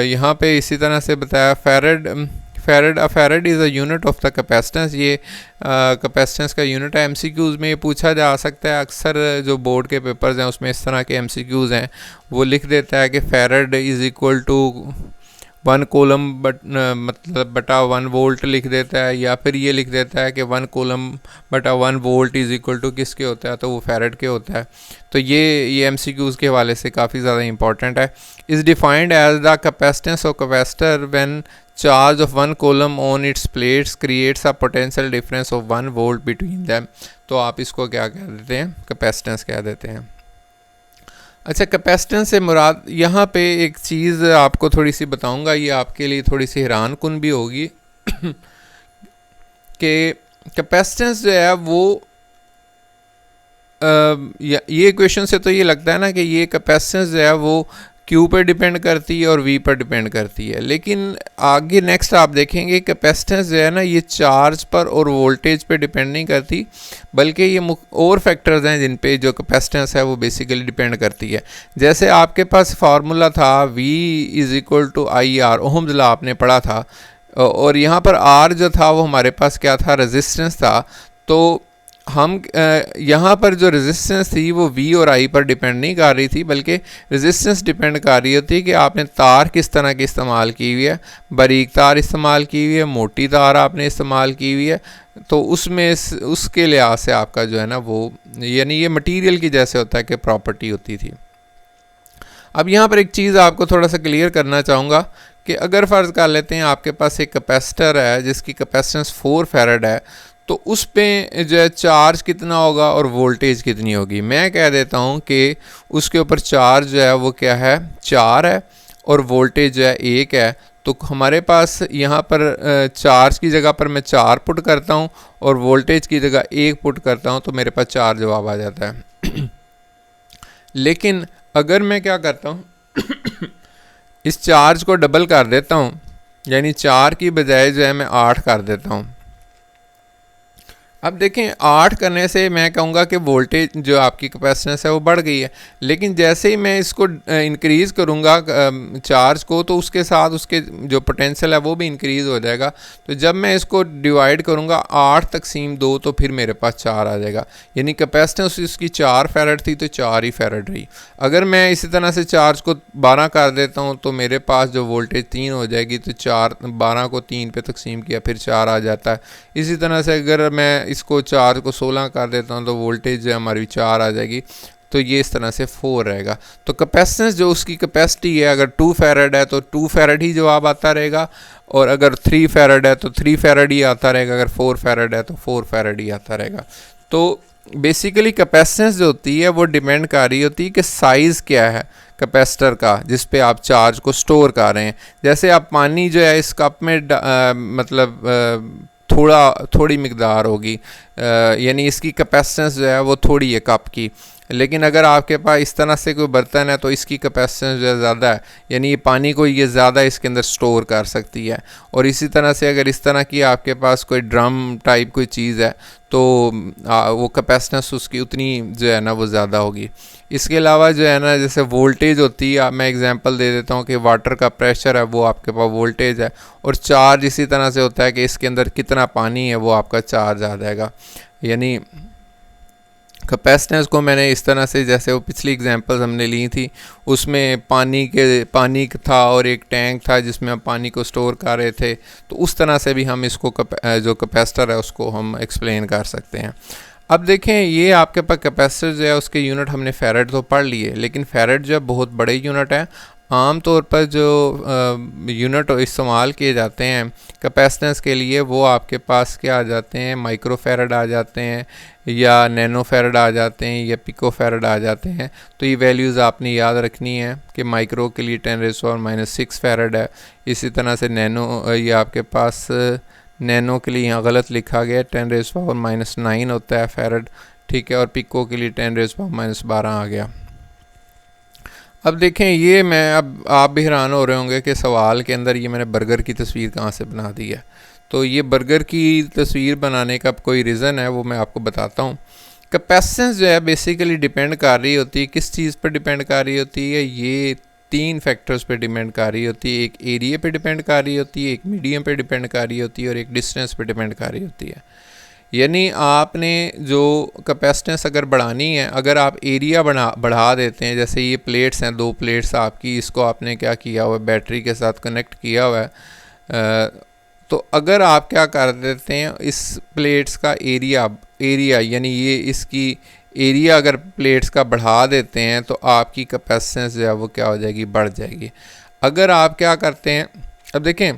यहाँ पे इसी तरह से बताया farad is a unit of the capacitance. ये कैपेसिटेंस का यूनिट है। एमसीक्यूज़ में ये पूछा जा सकता है, अक्सर जो बोर्ड के पेपर्स हैं उसमें इस तरह के एमसीक्यूज़ हैं, वो लिख देता है कि फेरेड इज़ इक्वल टू 1 कूलम मतलब बटा 1 वोल्ट लिख देता है, या फिर ये लिख देता है कि 1 कूलम बटा 1 वोल्ट इज़ इक्वल टू किसके होता है, तो वो फेरेड के होता है। तो ये एमसीक्यूज़ के हवाले से काफ़ी ज़्यादा इंपॉर्टेंट है। Is defined as the capacitance of capacitor when charge of 1 coulomb on its plates creates a potential difference of 1 volt between them. तो आप इसको क्या कह देते हैं, कैपेसिटेंस कह देते हैं। अच्छा, कैपेसिटेंस से मुराद यहाँ पे एक चीज़ आपको थोड़ी सी बताऊँगा, ये आपके लिए थोड़ी सी हैरान कुन भी होगी कि कैपेसिटेंस जो है वो ये इक्वेशन से तो ये लगता है ना कि ये कैपेसिटेंस जो है वो Q पर डिपेंड करती है और V पर डिपेंड करती है, लेकिन आगे नेक्स्ट आप देखेंगे कैपेसिटेंस जो है ना ये चार्ज पर और वोल्टेज पे डिपेंड नहीं करती, बल्कि ये और फैक्टर्स हैं जिन पे जो कैपेसिटेंस है वो बेसिकली डिपेंड करती है। जैसे आपके पास फार्मूला था V is equal to IR, ohm's law आपने पढ़ा था, और यहाँ पर R जो था वो हमारे पास क्या था, रेजिस्टेंस था। तो हम यहाँ पर जो रेजिस्टेंस थी वो V और I पर डिपेंड नहीं कर रही थी, बल्कि रेजिस्टेंस डिपेंड कर रही होती है कि आपने तार किस तरह की इस्तेमाल की हुई है, बारीक तार इस्तेमाल की हुई है, मोटी तार आपने इस्तेमाल की हुई है। तो उसमें उसके लिहाज से आपका जो है ना वो, यानी ये मटेरियल की जैसे होता है कि प्रॉपर्टी होती थी। अब यहाँ पर एक चीज़ आपको थोड़ा सा क्लियर करना चाहूँगा कि अगर फ़र्ज़ कर लेते हैं आपके पास एक कैपेसिटर है जिसकी कैपेसिटेंस 4 फैराड है, तो उस पे जो है चार्ज कितना होगा और वोल्टेज कितनी होगी। मैं कह देता हूँ कि उसके ऊपर चार्ज जो है वो क्या है, 4 है, और वोल्टेज जो है 1 है। तो हमारे पास यहाँ पर चार्ज की जगह पर मैं 4 पुट करता हूँ और वोल्टेज की जगह 1 पुट करता हूँ, तो मेरे पास 4 जवाब आ जाता है। लेकिन अगर मैं क्या करता हूँ इस चार्ज को डबल कर देता हूँ, यानी 4 की बजाय जो है मैं 8 कर देता हूँ। अब देखें 8 करने से मैं कहूँगा कि वोल्टेज जो आपकी कैपेसिटेंस है वो बढ़ गई है, लेकिन जैसे ही मैं इसको इंक्रीज़ करूँगा चार्ज को, तो उसके साथ उसके जो पोटेंशियल है वो भी इंक्रीज़ हो जाएगा। तो जब मैं इसको डिवाइड करूँगा 8 तक़सीम 2, तो फिर मेरे पास 4 आ जाएगा, यानी कैपेसिटेंस इसकी 4 फैराड थी तो 4 ही फैराड रही। अगर मैं इसी तरह से चार्ज को 12 कर देता हूँ तो मेरे पास जो वोल्टेज 3 हो जाएगी, तो 12 को 3 पे तक़सीम किया फिर 4 आ जाता है। इसी तरह से अगर मैं इसको 4 को 16 कर देता हूँ तो वोल्टेज जो हमारी 4 आ जाएगी, तो ये इस तरह से 4 रहेगा। तो कैपेसिटेंस जो उसकी कैपेसिटी है, अगर 2 फैराड है तो 2 फैराड ही जवाब आता रहेगा, और अगर 3 फैराड है तो 3 फैराड ही आता रहेगा, अगर 4 फैराड है तो 4 फैराड ही आता रहेगा। तो बेसिकली कैपेसिटेंस जो होती है वो डिपेंड कर रही होती है कि साइज़ क्या है कैपेसिटर का जिस पे आप चार्ज को स्टोर कर रहे हैं। जैसे आप पानी जो है इस कप में थोड़ी मिकदार होगी, यानी इसकी कैपेसिटेंस जो है वो थोड़ी है कप की, लेकिन अगर आपके पास इस तरह से कोई बर्तन है तो इसकी कैपेसिटेंस जो है ज़्यादा है, यानी ये पानी को ये ज़्यादा इसके अंदर स्टोर कर सकती है। और इसी तरह से अगर इस तरह की आपके पास कोई ड्रम टाइप कोई चीज़ है तो वो कैपेसिटेंस उसकी उतनी जो है ना वो ज़्यादा होगी। इसके अलावा जो है ना जैसे वोल्टेज होती है, मैं एग्जांपल दे देता हूँ कि वाटर का प्रेशर है वो आपके पास वोल्टेज है, और चार्ज इसी तरह से होता है कि इसके अंदर कितना पानी है वो आपका चार्ज आ जाएगा। यानी कैपेसिटेंस को मैंने इस तरह से, जैसे वो पिछली एग्जांपल्स हमने ली थी उसमें पानी था और एक टैंक था जिसमें हम पानी को स्टोर कर रहे थे, तो उस तरह से भी हम इसको जो कैपेसिटर है उसको हम एक्सप्लेन कर सकते हैं। अब देखें ये आपके पास कैपेसिटर जो है उसके यूनिट हमने फैराड तो पढ़ लिए, लेकिन फैराड जो है बहुत बड़े यूनिट है। आम तौर पर जो यूनिट इस्तेमाल किए जाते हैं कैपेसिटेंस के लिए वो आपके पास क्या आ जाते हैं, माइक्रो फैराड आ जाते हैं, या नैनो फैराड आ जाते हैं, या पिको फैराड आ जाते हैं। तो ये वैल्यूज़ आपने याद रखनी है कि माइक्रो के लिए 10⁻⁻⁶ फैराड है। इसी तरह से नैनो, ये आपके पास नैनो के लिए यहाँ गलत लिखा गया 10⁻⁹ होता है फैराड, ठीक है, और पिको के लिए 10⁻12 आ गया। अब देखें ये अब आप भी हैरान हो रहे होंगे कि सवाल के अंदर ये मैंने बर्गर की तस्वीर कहाँ से बना दी है। तो ये बर्गर की तस्वीर बनाने का कोई रीज़न है वो मैं आपको बताता हूँ। कैपेसिटेंस जो है बेसिकली डिपेंड कर रही होती है, किस चीज़ पर डिपेंड कर रही होती है, ये 3 फैक्टर्स पे डिपेंड कर रही होती है। एक एरिया पे डिपेंड कर रही होती है, एक मीडियम पे डिपेंड कर रही होती है, और एक डिस्टेंस पे डिपेंड कर रही होती है। यानी आपने जो कैपेसिटेंस अगर बढ़ानी है, अगर आप एरिया बढ़ा देते हैं, जैसे ये प्लेट्स हैं, 2 प्लेट्स आपकी, इसको आपने क्या किया हुआ है, बैटरी के साथ कनेक्ट किया हुआ है, तो अगर आप क्या कर देते हैं इस प्लेट्स का एरिया यानी ये इसकी एरिया अगर प्लेट्स का बढ़ा देते हैं तो आपकी कैपेसिटेंस जो है वो क्या हो जाएगी, बढ़ जाएगी। अगर आप क्या करते हैं, अब देखें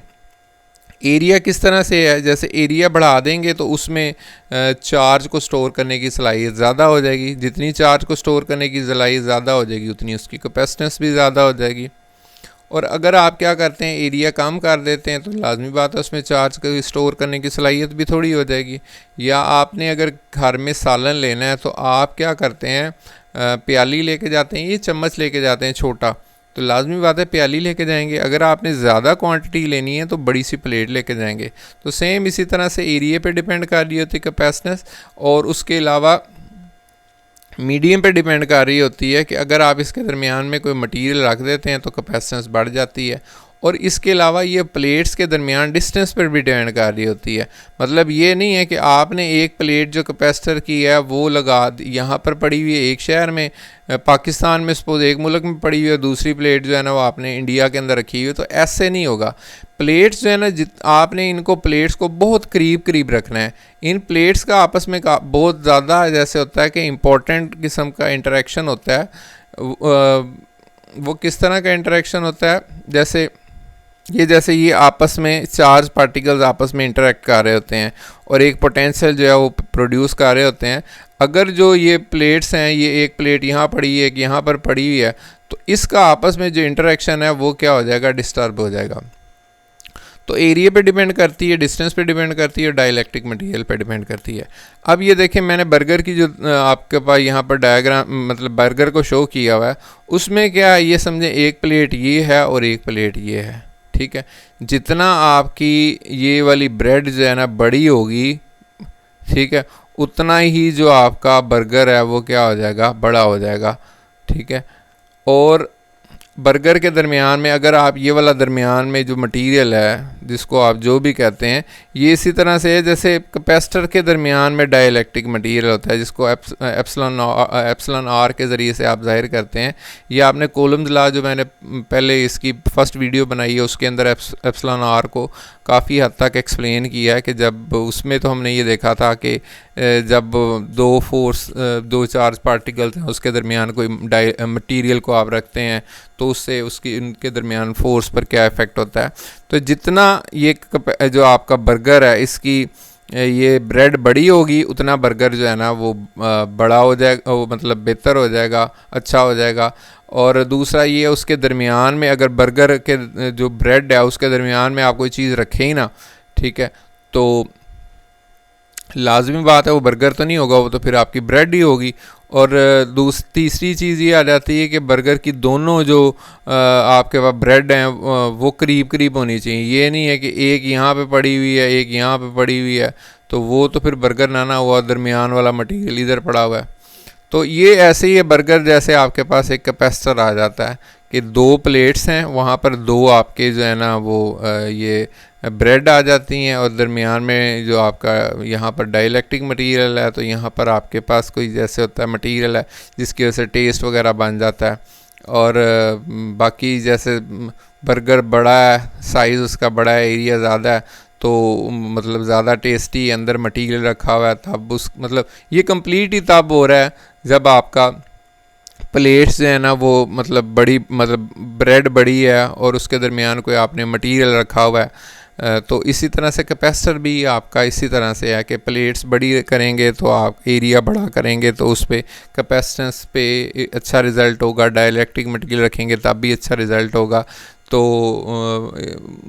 एरिया किस तरह से है, जैसे एरिया बढ़ा देंगे तो उसमें चार्ज को स्टोर करने की सलाहियत ज़्यादा हो जाएगी। जितनी चार्ज को स्टोर करने की सलाहियत ज़्यादा हो जाएगी उतनी उसकी कैपेसिटेंस भी ज़्यादा हो जाएगी। और अगर आप क्या करते हैं एरिया कम कर देते हैं तो लाजमी बात है उसमें चार्ज को स्टोर करने की सलाहियत भी थोड़ी हो जाएगी। या आपने अगर घर में सालन लेना है तो आप क्या करते हैं, प्याली लेके जाते हैं, ये चम्मच लेके जाते हैं छोटा, तो लाजमी बात है प्याली लेके जाएंगे। अगर आपने ज़्यादा क्वांटिटी लेनी है तो बड़ी सी प्लेट लेके जाएंगे। तो सेम इसी तरह से एरिया पे डिपेंड कर रही होती है कैपेसिटेंस, और उसके अलावा मीडियम पे डिपेंड कर रही होती है कि अगर आप इसके दरमियान में कोई मटेरियल रख देते हैं तो कैपेसिटेंस बढ़ जाती है। और इसके अलावा ये प्लेट्स के दरमियान डिस्टेंस पर भी डिपेंड कर रही होती है। मतलब ये नहीं है कि आपने एक प्लेट जो कैपेसिटर की है वो लगा यहाँ पर पड़ी हुई है एक शहर में, पाकिस्तान में सपोज एक मुल्क में पड़ी हुई है, दूसरी प्लेट जो है ना वो आपने इंडिया के अंदर रखी हुई है, तो ऐसे नहीं होगा। प्लेट्स जो है ना आपने इनको प्लेट्स को बहुत करीब रखना है। इन प्लेट्स का आपस में बहुत ज़्यादा जैसे होता है कि इम्पोर्टेंट किस्म का इंटरेक्शन होता है, वो किस तरह का इंटरेक्शन होता है, जैसे ये आपस में चार्ज पार्टिकल्स आपस में इंटरेक्ट कर रहे होते हैं और एक पोटेंशियल जो है वो प्रोड्यूस कर रहे होते हैं। अगर जो ये प्लेट्स हैं, ये एक प्लेट यहाँ पड़ी है, एक यहाँ पर पड़ी हुई है, तो इसका आपस में जो इंटरेक्शन है वो क्या हो जाएगा, डिस्टर्ब हो जाएगा। तो एरिया पे डिपेंड करती है, डिस्टेंस पे डिपेंड करती है, डाइलेक्ट्रिक मटेरियल पे डिपेंड करती है। अब ये देखें, मैंने बर्गर की जो आपके पास यहाँ पर डायग्राम मतलब बर्गर को शो किया हुआ है, उसमें क्या है, ये समझें एक प्लेट ये है और एक प्लेट ये है, ठीक है। जितना आपकी ये वाली ब्रेड जो है ना बड़ी होगी, ठीक है, उतना ही जो आपका बर्गर है वो क्या हो जाएगा, बड़ा हो जाएगा, ठीक है। और बर्गर के दरमियान में अगर आप ये वाला दरमियान में जो मटेरियल है, जिसको आप जो भी कहते हैं, ये इसी तरह से है जैसे कैपेसिटर के दरमियान में डाइलेक्ट्रिक मटेरियल होता है, जिसको एप्सिलॉन आर के ज़रिए से आप जाहिर करते हैं। ये आपने कूलम्स लॉ जो मैंने पहले इसकी फर्स्ट वीडियो बनाई है, उसके अंदर एप्सिलॉन आर को काफ़ी हद तक एक्सप्लेन किया है कि जब उसमें तो हमने ये देखा था कि जब दो चार्ज पार्टिकल्स हैं उसके दरमियान कोई मटेरियल को आप रखते हैं तो उससे उनके दरमियान फोर्स पर क्या इफ़ेक्ट होता है। तो जितना ये जो आपका बर्गर है, इसकी ये ब्रेड बड़ी होगी, उतना बर्गर जो है ना वो बड़ा हो जाएगा, वो मतलब बेहतर हो जाएगा, अच्छा हो जाएगा। और दूसरा ये उसके दरमियान में अगर बर्गर के जो ब्रेड है उसके दरमियान में आप कोई चीज़ रखें ही ना, ठीक है, तो लाजमी बात है वो बर्गर तो नहीं होगा, वो तो फिर आपकी ब्रेड ही होगी। और तीसरी चीज़ ये आ जाती है कि बर्गर की दोनों जो आपके पास ब्रेड हैं वो करीब करीब होनी चाहिए। ये नहीं है कि एक यहाँ पे पड़ी हुई है, एक यहाँ पे पड़ी हुई है, तो वो तो फिर बर्गर ना हुआ, दरमियान वाला मटेरियल इधर पड़ा हुआ है। तो ये ऐसे ही है बर्गर, जैसे आपके पास एक कैपेसिटर आ जाता है कि दो प्लेट्स हैं, वहाँ पर दो आपके जो है ना वो ये ब्रेड आ जाती हैं और दरमियान में जो आपका यहाँ पर डाइलेक्ट्रिक मटेरियल है, तो यहाँ पर आपके पास कोई जैसे होता है मटेरियल है जिसकी वजह से टेस्ट वगैरह बन जाता है। और बाकी जैसे बर्गर बड़ा है, साइज़ उसका बड़ा है, एरिया ज़्यादा है, तो मतलब ज़्यादा टेस्टी अंदर मटेरियल रखा हुआ है, तब उस मतलब ये कंप्लीट ही तब हो रहा है जब आपका प्लेट्स जो है ना वो मतलब बड़ी, मतलब ब्रेड बड़ी है और उसके दरमियान कोई आपने मटेरियल रखा हुआ है। तो इसी तरह से कैपेसिटर भी आपका इसी तरह से है कि प्लेट्स बड़ी करेंगे तो आप एरिया बड़ा करेंगे तो उस पर कैपेसिटेंस पे अच्छा रिज़ल्ट होगा, डाइलेक्ट्रिक मटेरियल रखेंगे तब भी अच्छा रिज़ल्ट होगा। तो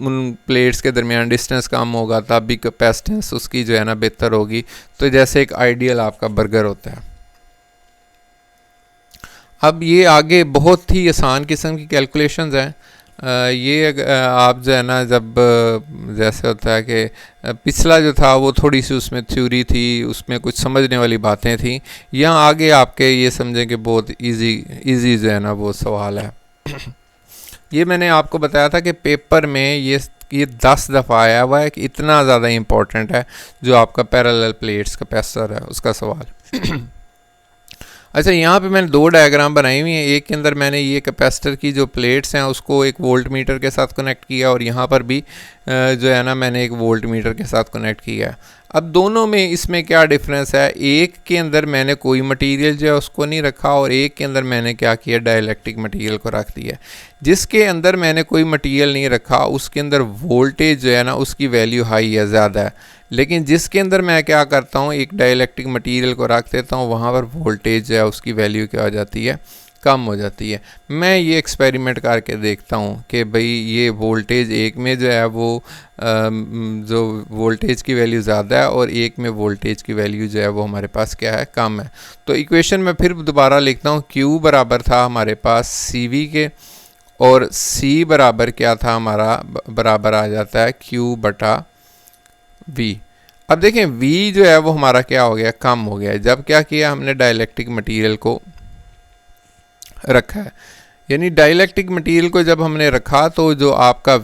उन प्लेट्स के दरमियान डिस्टेंस कम होगा तब भी कैपेसिटेंस उसकी जो है ना बेहतर होगी। तो जैसे एक आइडियल आपका बर्गर होता है। अब ये आगे बहुत ही आसान किस्म की कैलकुलेशंस हैं। ये आप जो है ना जब जैसे होता है कि पिछला जो था वो थोड़ी सी उसमें थ्योरी थी, उसमें कुछ समझने वाली बातें थी। यहाँ आगे आपके ये समझें कि बहुत इजी जो है ना वो सवाल है। ये मैंने आपको बताया था कि पेपर में ये 10 दफ़ा आया हुआ है कि इतना ज़्यादा इम्पोर्टेंट है जो आपका पैरेलल प्लेट्स कैपेसिटर है उसका सवाल। अच्छा, यहाँ पे मैंने दो डायग्राम बनाई हुई हैं। एक के अंदर मैंने ये कैपेसिटर की जो प्लेट्स हैं उसको एक वोल्ट मीटर के साथ कनेक्ट किया और यहाँ पर भी जो है ना मैंने एक वोल्ट मीटर के साथ कनेक्ट किया है। अब दोनों में इसमें क्या डिफरेंस है, एक के अंदर मैंने कोई मटेरियल जो है उसको नहीं रखा और एक के अंदर मैंने क्या किया, डाइलेक्ट्रिक मटेरियल को रख दिया। जिसके अंदर मैंने कोई मटेरियल नहीं रखा उसके अंदर वोल्टेज जो है ना उसकी वैल्यू हाई है, ज़्यादा है। लेकिन जिसके अंदर मैं क्या करता हूँ, एक डाइलेक्ट्रिक मटेरियल को रख देता हूँ, वहाँ पर वोल्टेज जो है उसकी वैल्यू क्या हो जाती है, कम हो जाती है। मैं ये एक्सपेरिमेंट करके देखता हूँ कि भाई ये वोल्टेज एक में जो है वो जो वोल्टेज की वैल्यू ज़्यादा है और एक में वोल्टेज की वैल्यू जो है वो हमारे पास क्या है, कम है। तो इक्वेशन में फिर दोबारा लिखता हूँ, Q बराबर था हमारे पास CV के और C बराबर क्या था हमारा, बराबर आ जाता है Q बटा V। अब देखें V जो है वो हमारा क्या हो गया, कम हो गया है। जब क्या किया हमने, डाइलेक्ट्रिक मटेरियल को रखा है। यानी डाइलेक्ट्रिक मटेरियल को जब हमने रखा तो जो आपका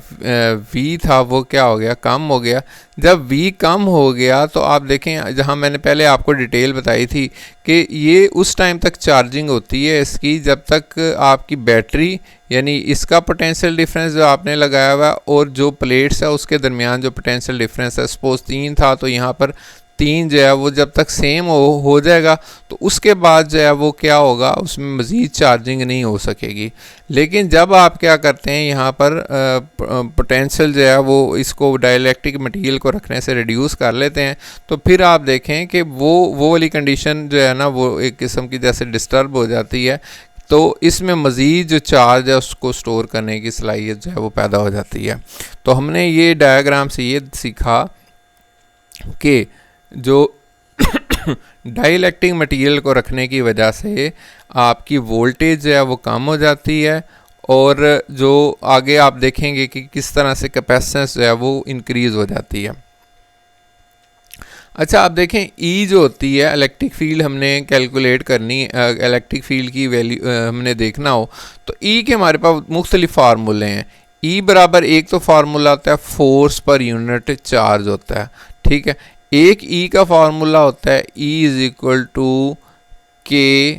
V था वो क्या हो गया, कम हो गया। जब V कम हो गया तो आप देखें, जहाँ मैंने पहले आपको डिटेल बताई थी कि ये उस टाइम तक चार्जिंग होती है इसकी जब तक आपकी बैटरी, यानी इसका पोटेंशियल डिफरेंस जो आपने लगाया हुआ और जो प्लेट्स है उसके दरमियान जो पोटेंशियल डिफरेंस है, सपोज 3 था तो यहाँ पर 3 जो है वो जब तक सेम हो जाएगा तो उसके बाद जो है वो क्या होगा, उसमें मज़ीद चार्जिंग नहीं हो सकेगी। लेकिन जब आप क्या करते हैं यहाँ पर पोटेंशियल जो है वो इसको डाइलेक्ट्रिक मटेरियल को रखने से रिड्यूस कर लेते हैं, तो फिर आप देखें कि वो वाली कंडीशन जो है ना वो एक किस्म की जैसे डिस्टर्ब हो जाती है, तो इसमें मज़ीद जो चार्ज है उसको स्टोर करने की सलाहियत जो है वो पैदा हो जाती है। तो हमने ये डायग्राम से ये सीखा कि जो डाइलेक्ट्रिक मटेरियल को रखने की वजह से आपकी वोल्टेज जो है वो कम हो जाती है, और जो आगे आप देखेंगे कि किस तरह से कैपेसिटेंस जो है वो इंक्रीज़ हो जाती है। अच्छा, आप देखें ई जो होती है इलेक्ट्रिक फील्ड हमने कैलकुलेट करनी, इलेक्ट्रिक फील्ड की वैल्यू हमने देखना हो तो ई के हमारे पास मुख्तलिफ फार्मूले हैं। ई बराबर एक तो फार्मूला होता है फोर्स पर यूनिट चार्ज होता है, ठीक है। एक ई का फार्मूला होता है E is equal to K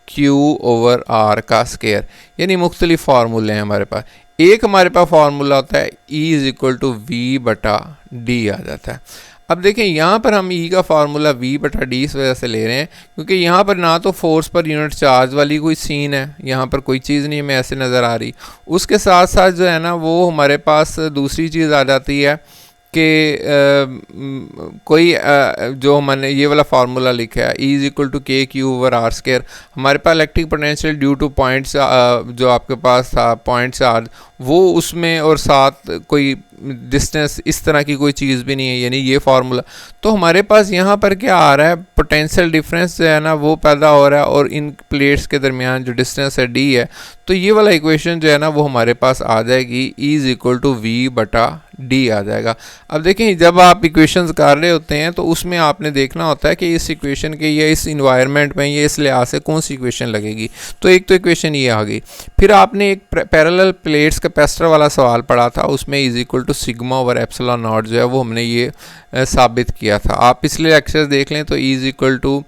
Q over are का स्केयर, यानी मुख्तलिफ फार्मूले हैं हमारे पास। एक हमारे पास फार्मूला होता है E is equal to V बटा डी आ जाता है। अब देखें यहाँ पर हम ई का फार्मूला वी बटा डी इस वजह से ले रहे हैं क्योंकि यहाँ पर ना तो फोर्स पर यूनिट चार्ज वाली कोई सीन है, यहाँ पर कोई चीज़ नहीं हमें ऐसे नज़र आ रही। उसके साथ साथ जो है ना वो हमारे पास दूसरी चीज़ आ जाती है कि कोई जो मैंने ये वाला फार्मूला लिखा है E is equal to K Q over R square, हमारे पास electric potential due to points जो आपके पास था पॉइंट चार्ज वो उसमें, और साथ कोई डिस्टेंस इस तरह की कोई चीज़ भी नहीं है, यानी ये फार्मूला। तो हमारे पास यहाँ पर क्या आ रहा है, पोटेंशियल डिफरेंस जो है ना वो पैदा हो रहा है और इन प्लेट्स के दरमियान जो डिस्टेंस है डी है, तो ये वाला इक्वेशन जो है ना वो हमारे पास आ जाएगी E is equal to V बटा डी आ जाएगा। अब देखें जब आप इक्वेशंस कर रहे होते हैं तो उसमें आपने देखना होता है कि इस इक्वेशन के या इस इन्वायरमेंट में या इस लिहाज से कौन सी इक्वेशन लगेगी। तो एक तो इक्वेशन ये आ गई, फिर आपने एक पैरेलल प्लेट्स कैपेसिटर वाला सवाल पढ़ा था, उसमें is equal to sigma over epsilon naught जो है वो हमने ये साबित किया था। आप पिछले लेक्चर्स देख लें तो इज इक्वल टू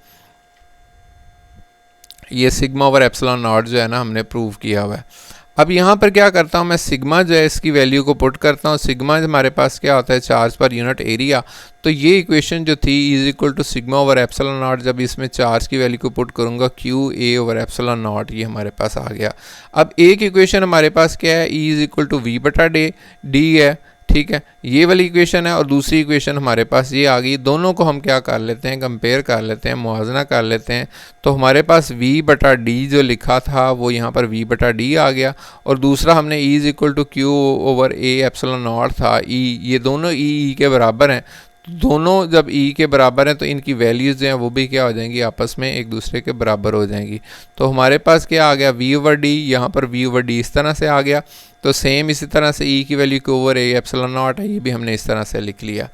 ये सिग्मा ओवर एप्सिलॉन नॉट जो है ना हमने प्रूव किया हुआ है। अब यहाँ पर क्या करता हूँ मैं, सिग्मा जो है इसकी वैल्यू को पुट करता हूँ। सिग्मा हमारे पास क्या होता है, चार्ज पर यूनिट एरिया। तो ये इक्वेशन जो थी is equal to sigma over epsilon naught, जब इसमें चार्ज की वैल्यू को पुट करूँगा Q A over epsilon naught, ये हमारे पास आ गया। अब एक इक्वेशन हमारे पास क्या है, E is equal to V बटा डी है, ठीक है, ये वाली इक्वेशन है। और दूसरी इक्वेशन हमारे पास ये आ गई। दोनों को हम क्या कर लेते हैं, कंपेयर कर लेते हैं, मुआवजना कर लेते हैं। तो हमारे पास v बटा डी जो लिखा था वो यहाँ पर v बटा डी आ गया, और दूसरा हमने e is equal to Q over A epsilon naught था e, ये दोनों e के बराबर हैं। दोनों जब e के बराबर हैं तो इनकी वैल्यूज़ जो हैं वो भी क्या हो जाएंगी, आपस में एक दूसरे के बराबर हो जाएंगी। तो हमारे पास क्या आ गया, v ओवर डी, यहाँ पर v ओवर डी इस तरह से आ गया। तो सेम इसी तरह से e की value Q over A epsilon not है, ये भी हमने इस तरह से लिख लिया।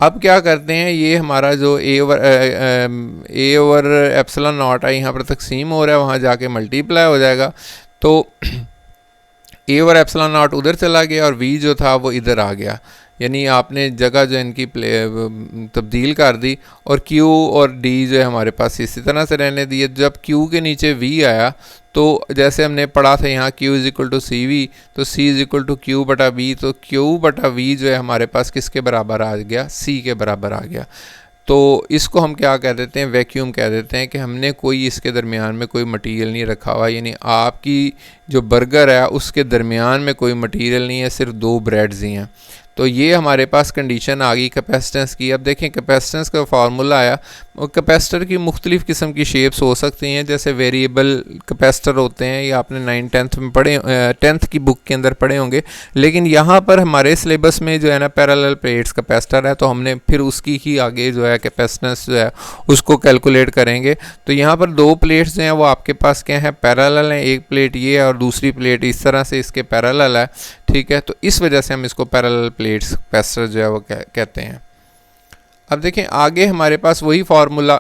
अब क्या करते हैं, ये हमारा जो ए ओवर एप्सिलॉन नॉट है यहाँ पर तकसीम हो रहा है, वहाँ जाके मल्टीप्लाई हो जाएगा। तो ए ओवर एप्सिलॉन नॉट उधर चला गया और v जो था वो इधर आ गया, यानी आपने जगह जो इनकी तब्दील कर दी, और q और d जो है हमारे पास इसी तरह से रहने दिए। जब q के नीचे v आया तो जैसे हमने पढ़ा था यहाँ q is equal to C V, तो c is equal to Q बटा v, तो q बटा v जो है हमारे पास किसके बराबर आ गया, c के बराबर आ गया। तो इसको हम क्या कह देते हैं, वैक्यूम कह देते हैं कि हमने कोई इसके दरमियान में कोई मटेरियल नहीं रखा हुआ, यानी आपकी जो बर्गर है उसके दरमियान में कोई मटेरियल नहीं है, सिर्फ दो ब्रेड्स ही हैं। तो ये हमारे पास कंडीशन आ गई कैपेसिटेंस की। अब देखें कैपेसिटेंस का फार्मूला आया, और कैपेसिटर की मुख्तलिफ़ किस्म की शेप्स हो सकती हैं, जैसे वेरिएबल कैपेसिटर होते हैं, ये आपने 9th-10th में पढ़े, 10th की बुक के अंदर पढ़े होंगे। लेकिन यहाँ पर हमारे सिलेबस में जो है ना पैरेलल प्लेट्स कैपेसिटर है, तो हमने फिर उसकी ही आगे जो है कैपेसिटेंस जो है उसको कैलकुलेट करेंगे। तो यहाँ पर दो प्लेट्स जो हैं वो आपके पास क्या है, पैरेलल हैं। एक प्लेट ये है और दूसरी प्लेट इस तरह से इसके पैरेलल है, ठीक है। तो इस वजह से हम इसको पैरेलल प्लेट्स कैपेसिटर जो है वो कहते हैं। अब देखें आगे हमारे पास वही फार्मूला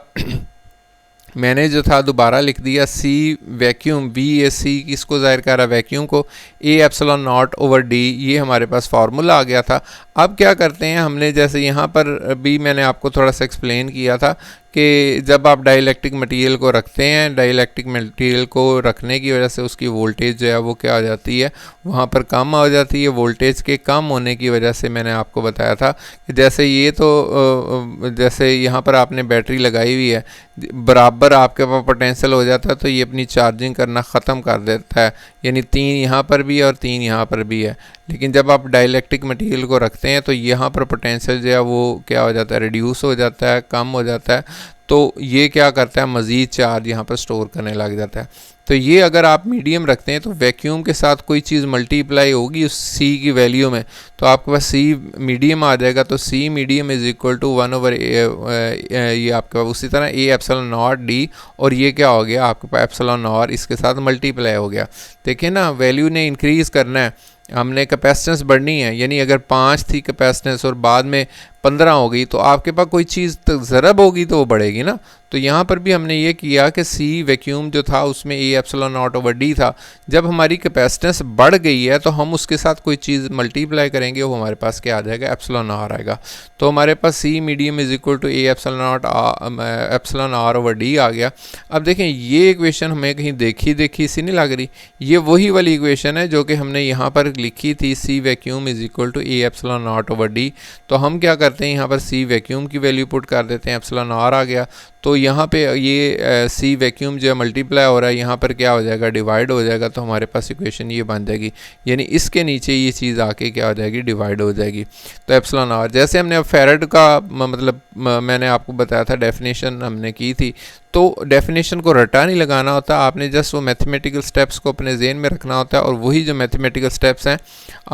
मैंने जो था दोबारा लिख दिया, C वैक्यूम V ए C किसको ज़ाहिर कर रहा है, वैक्यूम को, A epsilon naught over D, ये हमारे पास फार्मूला आ गया था। अब क्या करते हैं हमने, जैसे यहाँ पर भी मैंने आपको थोड़ा सा एक्सप्लेन किया था कि जब आप डाइलेक्ट्रिक मटेरियल को रखते हैं, डाइलेक्ट्रिक मटेरियल को रखने की वजह से उसकी वोल्टेज जो है वो क्या हो जाती है, वहाँ पर कम हो जाती है। वोल्टेज के कम होने की वजह से मैंने आपको बताया था कि जैसे ये तो जैसे यहाँ पर आपने बैटरी लगाई हुई है, बराबर आपके पास पोटेंशियल हो जाता है तो ये अपनी चार्जिंग करना ख़त्म कर देता है, यानी 3 यहाँ पर भी है और 3 यहाँ पर भी है। लेकिन जब आप डाइलेक्ट्रिक मटेरियल को रखते हैं तो यहाँ पर पोटेंशियल जो है वो क्या हो जाता है, रिड्यूस हो जाता है, कम हो जाता है। तो ये क्या करता है, मज़ीद चार्ज यहाँ पर स्टोर करने लग जाता है। तो ये अगर आप मीडियम रखते हैं तो वैक्यूम के साथ कोई चीज़ मल्टीप्लाई होगी उस C की वैल्यू में, तो आपके पास C मीडियम आ जाएगा। तो C medium is equal to 1/a, ये आपके पास उसी तरह A एप्सिलॉन नॉट D, और ये क्या हो गया आपके पास एप्सिलॉन नॉट इसके साथ मल्टीप्लाई हो गया। देखिए ना, वैल्यू ने इंक्रीज़ करना है, हमने कैपेसिटेंस बढ़नी है, यानी अगर 5 थी कैपेसिटेंस और बाद में 15 हो गई तो आपके पास कोई चीज़ तो ज़रब होगी तो वो बढ़ेगी ना। तो यहाँ पर भी हमने ये किया कि C वैक्यूम जो था उसमें A epsilon naught over D था। जब हमारी कैपेसिटेंस बढ़ गई है तो हम उसके साथ कोई चीज़ मल्टीप्लाई करेंगे, वो हमारे पास क्या आ जाएगा, एप्सिलॉन R आएगा। तो हमारे पास C medium is equal to A epsilon naught epsilon R over D आ गया। अब देखें ये इक्वेशन हमें कहीं देखी सी नहीं लग रही, ये वही वाली इक्वेशन है जो कि हमने यहाँ पर लिखी थी, C vacuum is equal to A epsilon naught over D। तो हम क्या करते हैं, यहाँ पर C वैक्यूम की वैल्यू पुट कर देते हैं, एप्सिलॉन R आ गया। तो यहाँ पे ये C वैक्यूम जो है मल्टीप्लाई हो रहा है, यहाँ पर क्या हो जाएगा, डिवाइड हो जाएगा। तो हमारे पास इक्वेशन ये बन जाएगी, यानी इसके नीचे ये चीज़ आके क्या हो जाएगी, डिवाइड हो जाएगी। तो एप्सिलॉन R, जैसे हमने अब फेराड का मतलब मैंने आपको बताया था, डेफिनेशन हमने की थी, तो डेफिनेशन को रटा नहीं लगाना होता, आपने जस्ट वो मैथमेटिकल स्टेप्स को अपने जहन में रखना होता है, और वही जो मैथमेटिकल स्टेप्स हैं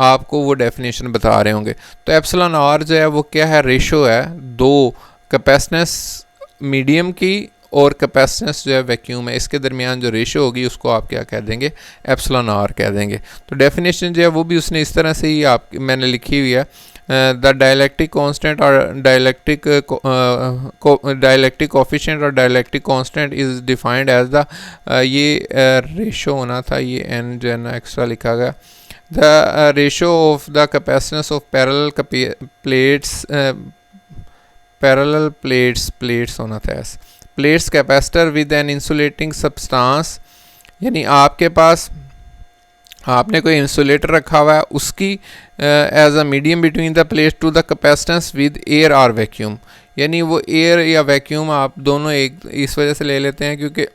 आपको वो डेफिनेशन बता रहे होंगे। तो एप्सिलॉन R जो है वो क्या है, रेशो है 2 कैपेसिटेंस मीडियम की और कैपेसिटेंस जो है वैक्यूम है, इसके दरमियान जो रेशो होगी उसको आप क्या कह देंगे, एप्सिलॉन R कह देंगे। तो डेफिनेशन जो है वो भी उसने इस तरह से ही मैंने लिखी हुई है, द डाइलेक्ट्रिक कांस्टेंट और डाइलेक्ट्रिक कोफिशिएंट और dielectric constant is defined as the, ये रेशो होना था, ये n जो है ना एक्स्ट्रा लिखा गया, the ratio of the capacitance of parallel plates होना था ऐसा, plates capacitor with an insulating substance, यानी आपके पास आपने कोई इंसुलेटर रखा हुआ है, उसकी as a medium between the plates to the capacitance with air और वैक्यूम, यानी वो एयर या वैक्यूम आप दोनों एक इस वजह से ले लेते हैं क्योंकि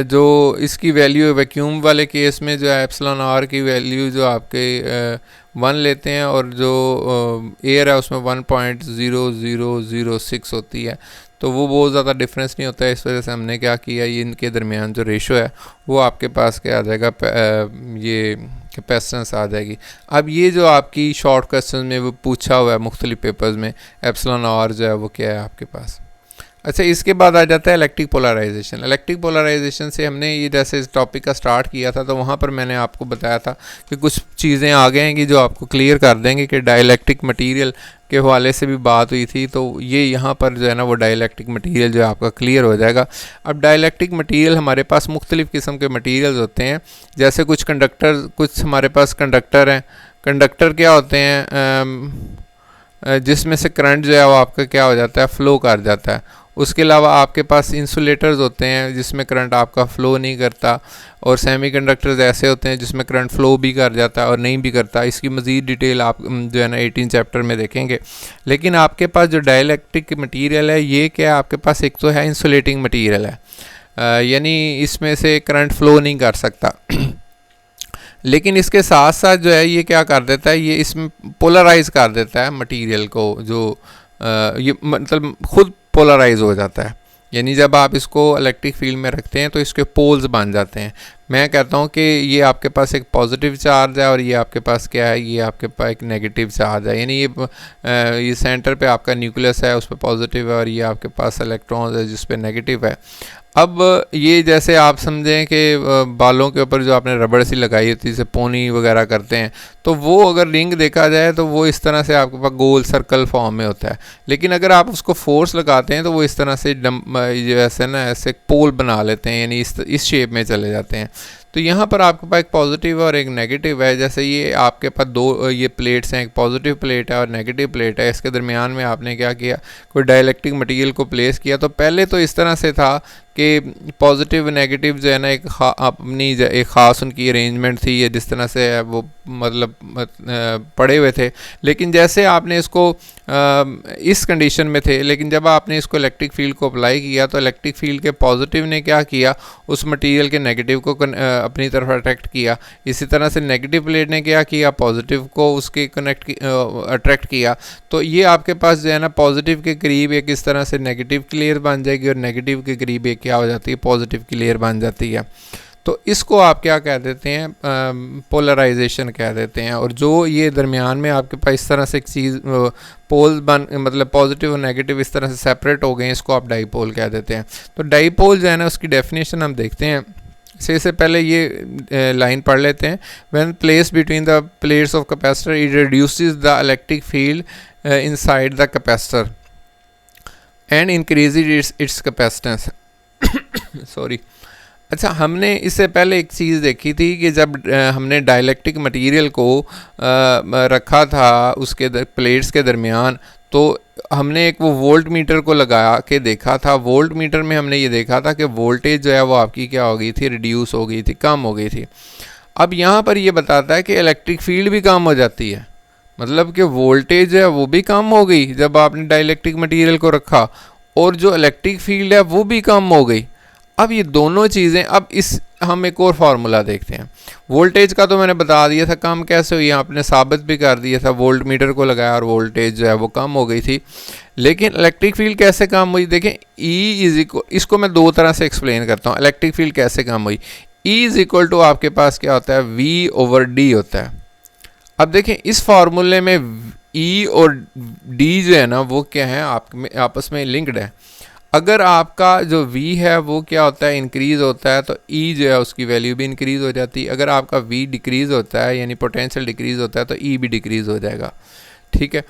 जो इसकी वैल्यू वैक्यूम वाले केस में जो है एप्सिलॉन R की वैल्यू जो आपके 1 लेते हैं, और जो एयर है उसमें 1.0006 होती है, तो वो बहुत ज़्यादा डिफरेंस नहीं होता है। इस वजह से हमने क्या किया, ये इनके दरमियान जो रेशो है वो आपके पास क्या आ जाएगा, ये कैपेसिटेंस आ जाएगी। अब ये जो आपकी शॉर्ट क्वेश्चन में वो पूछा हुआ है मुख्तलिफ पेपर्स में, एप्सिलॉन R जो है वो क्या है आपके पास। अच्छा, इसके बाद आ जाता है इलेक्ट्रिक पोलराइजेशन। इलेक्ट्रिक पोलराइजेशन से हमने ये जैसे इस टॉपिक का स्टार्ट किया था, तो वहाँ पर मैंने आपको बताया था कि कुछ चीज़ें आ गए हैं कि जो आपको क्लियर कर देंगे कि डाइलेक्ट्रिक मटेरियल के हवाले से भी बात हुई थी, तो ये यहाँ पर जो है ना वो डाइलेक्ट्रिक मटेरियल जो है आपका क्लियर हो जाएगा। अब डाइलेक्ट्रिक मटेरियल हमारे पास मुख्तलिफ़ किस्म के मटेरियल्स होते हैं, जैसे कुछ कंडक्टर, कुछ हमारे पास कंडक्टर हैं। कंडक्टर क्या होते हैं, जिसमें से करंट जो है वो आपका क्या हो जाता है, फ़्लो कर जाता है। उसके अलावा आपके पास इंसुलेटर्स होते हैं जिसमें करंट आपका फ़्लो नहीं करता, और सेमीकंडक्टर्स ऐसे होते हैं जिसमें करंट फ़्लो भी कर जाता है और नहीं भी करता। इसकी मज़ीद डिटेल आप जो है ना 18 चैप्टर में देखेंगे। लेकिन आपके पास जो डाइलेक्ट्रिक मटेरियल है ये क्या है, आपके पास एक तो है इंसुलेटिंग मटेरियल है, यानी इसमें से करंट फ़्लो नहीं कर सकता। लेकिन इसके साथ साथ जो है ये क्या कर देता है, ये इसमें पोलराइज़ कर देता है मटेरियल को, जो ये मतलब खुद पोलराइज हो जाता है। यानी जब आप इसको इलेक्ट्रिक फील्ड में रखते हैं तो इसके पोल्स बन जाते हैं। मैं कहता हूँ कि ये आपके पास एक पॉजिटिव चार्ज है और ये आपके पास क्या है, ये आपके पास एक नेगेटिव चार्ज है। यानी ये सेंटर पे आपका न्यूक्लियस है, उस पर पॉजिटिव है, और ये आपके पास इलेक्ट्रॉन्स है जिस पे नेगेटिव है। अब ये जैसे आप समझें कि बालों के ऊपर जो आपने रबड़ सी लगाई होती है, जैसे पोनी वगैरह करते हैं, तो वो अगर रिंग देखा जाए तो वो इस तरह से आपके पास गोल सर्कल फॉर्म में होता है। लेकिन अगर आप उसको फोर्स लगाते हैं तो वो इस तरह से जैसे ना ऐसे पोल बना लेते हैं, यानी इस शेप में चले जाते हैं। तो यहाँ पर आपके पास एक पॉजिटिव और एक नेगेटिव है। जैसे ये आपके पास दो ये प्लेट्स हैं, एक पॉजिटिव प्लेट है और नेगेटिव प्लेट है। इसके दरमियान में आपने क्या किया, कोई डाइलेक्ट्रिक मटेरियल को प्लेस किया। तो पहले तो इस तरह से था कि पॉजिटिव नेगेटिव जो है ना एक अपनी एक ख़ास उनकी अरेंजमेंट थी, ये जिस तरह से वो मतलब पड़े हुए थे। लेकिन जैसे आपने इसको इस कंडीशन में थे, लेकिन जब आपने इसको इलेक्ट्रिक फील्ड को अप्लाई किया तो इलेक्ट्रिक फील्ड के पॉजिटिव ने क्या किया, उस मटेरियल के नेगेटिव को अपनी तरफ अट्रैक्ट किया। इसी तरह से नेगेटिव प्लेट ने क्या किया, पॉजिटिव को उसके अट्रैक्ट किया। तो ये आपके पास जो है ना पॉजिटिव के करीब एक इस तरह से नेगेटिव की लेयर बन जाएगी और नेगेटिव के करीब एक क्या हो जाती है, पॉजिटिव की लेयर बन जाती है। तो इसको आप क्या कह देते हैं, पोलराइजेशन कह देते हैं। और जो ये दरमियान में आपके पास इस तरह से एक चीज़ पोल मतलब पॉजिटिव और नेगेटिव इस तरह से सेपरेट हो गए हैं, इसको आप डाईपोल कह देते हैं। तो डाईपोल जो है ना उसकी डेफिनेशन हम देखते हैं। इससे पहले ये लाइन पढ़ लेते हैं। When place between the plates of capacitor it reduces the electric field inside the capacitor and increases it's capacitance. Sorry. अच्छा, हमने इससे पहले एक चीज़ देखी थी कि जब हमने डाइलेक्ट्रिक मटेरियल को रखा था उसके प्लेट्स के दरमियान, तो हमने एक वो वोल्ट मीटर को लगा के देखा था। वोल्ट मीटर में हमने ये देखा था कि वोल्टेज जो है वो आपकी क्या हो गई थी, रिड्यूस हो गई थी, कम हो गई थी। अब यहाँ पर ये बताता है कि इलेक्ट्रिक फील्ड भी कम हो जाती है, मतलब कि वोल्टेज है वो भी कम हो गई जब आपने डाइलेक्ट्रिक मटेरियल को रखा, और जो इलेक्ट्रिक फील्ड है वो भी कम हो गई। अब ये दोनों चीज़ें, अब इस हम एक और फार्मूला देखते हैं। वोल्टेज का तो मैंने बता दिया था कम कैसे हुई, आपने साबित भी कर दिया था, वोल्ट मीटर को लगाया और वोल्टेज जो है वो कम हो गई थी। लेकिन इलेक्ट्रिक फील्ड कैसे कम हुई, देखें E इज इक्वल, इसको मैं दो तरह से एक्सप्लेन करता हूँ इलेक्ट्रिक फील्ड कैसे कम हुई। E इज इक्वल टू आपके पास क्या होता है, V/D होता है। अब देखें इस फार्मूले में E और D जो है ना वो क्या है, आपस में लिंक्ड है। अगर आपका जो V है वो क्या होता है, इंक्रीज़ होता है, तो E जो है उसकी वैल्यू भी इंक्रीज़ हो जाती है। अगर आपका V डिक्रीज़ होता है यानी पोटेंशियल डिक्रीज़ होता है तो E भी डिक्रीज़ हो जाएगा। ठीक है,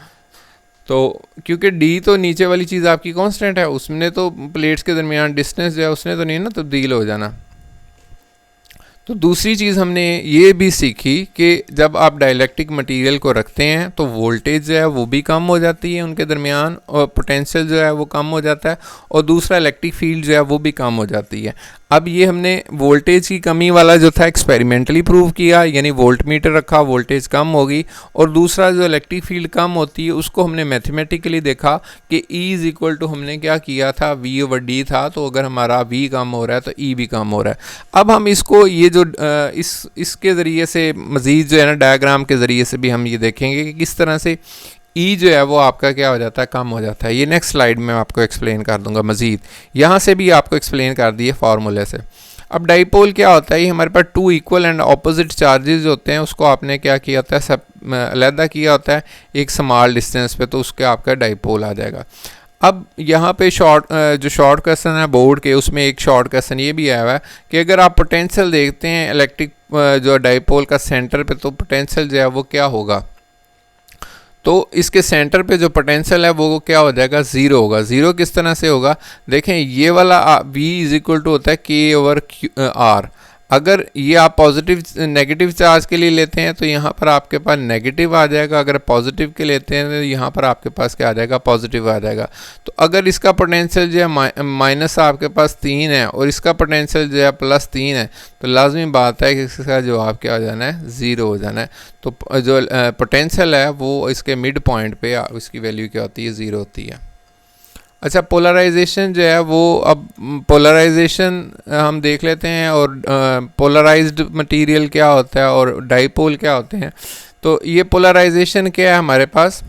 तो क्योंकि D तो नीचे वाली चीज़ आपकी कांस्टेंट है, उसने तो प्लेट्स के दरमियान डिस्टेंस जो है उसने तो नहीं ना तब्दील हो जाना। तो दूसरी चीज़ हमने ये भी सीखी कि जब आप डाइलेक्ट्रिक मटेरियल को रखते हैं तो वोल्टेज जो है वो भी कम हो जाती है उनके दरमियान, और पोटेंशियल जो है वो कम हो जाता है, और दूसरा इलेक्ट्रिक फील्ड जो है वो भी कम हो जाती है। अब ये हमने वोल्टेज की कमी वाला जो था एक्सपेरिमेंटली प्रूव किया, यानी वोल्ट मीटर रखा, वोल्टेज कम होगी, और दूसरा जो इलेक्ट्रिक फील्ड कम होती है उसको हमने मैथमेटिकली देखा कि E इज इक्वल टू हमने क्या किया था, V/D था। तो अगर हमारा V कम हो रहा है तो E भी कम हो रहा है। अब हम इसको ये जो इसके ज़रिए से मज़ीद जो है ना डायग्राम के ज़रिए से भी हम ये देखेंगे कि किस तरह से E जो है वो आपका क्या हो जाता है, कम हो जाता है। ये नेक्स्ट स्लाइड में आपको एक्सप्लेन कर दूंगा मज़ीद, यहाँ से भी आपको एक्सप्लेन कर दिए फार्मूले से। अब डाईपोल क्या होता है, ये हमारे पास two equal and opposite charges होते हैं, उसको आपने क्या किया होता है, सब अलहदा किया होता है एक स्मॉल डिस्टेंस पे, तो उसके आपका डाईपोल आ जाएगा। अब यहाँ पे जो शॉर्ट क्वेश्चन है बोर्ड के, उसमें एक शॉर्ट क्वेश्चन ये भी आया हुआ है कि अगर आप पोटेंशियल देखते हैं इलेक्ट्रिक जो डाईपोल का सेंटर पे, तो पोटेंशियल जो है वो क्या होगा, तो इसके सेंटर पे जो पोटेंशियल है वो क्या हो जाएगा, ज़ीरो होगा। ज़ीरो किस तरह से होगा, देखें ये वाला V इज इक्वल टू होता है K/R। अगर ये आप पॉजिटिव नेगेटिव चार्ज के लिए लेते हैं तो यहाँ पर आपके पास नेगेटिव आ जाएगा, अगर पॉजिटिव के लेते हैं तो यहाँ पर आपके पास क्या आ जाएगा, पॉजिटिव आ जाएगा। तो अगर इसका पोटेंशियल जो है माइनस आपके पास 3 है और इसका पोटेंशियल जो है +3 है, तो लाजमी बात है कि इसका जवाब क्या हो जाना है, ज़ीरो हो जाना है। तो जो पोटेंशियल है वो इसके मिड पॉइंट पे इसकी वैल्यू क्या होती है, ज़ीरो होती है। अच्छा, पोलराइजेशन जो है वो, अब पोलराइजेशन हम देख लेते हैं, और पोलराइज्ड मटेरियल क्या होता है और डाईपोल क्या होते हैं। तो ये पोलराइजेशन क्या है हमारे पास,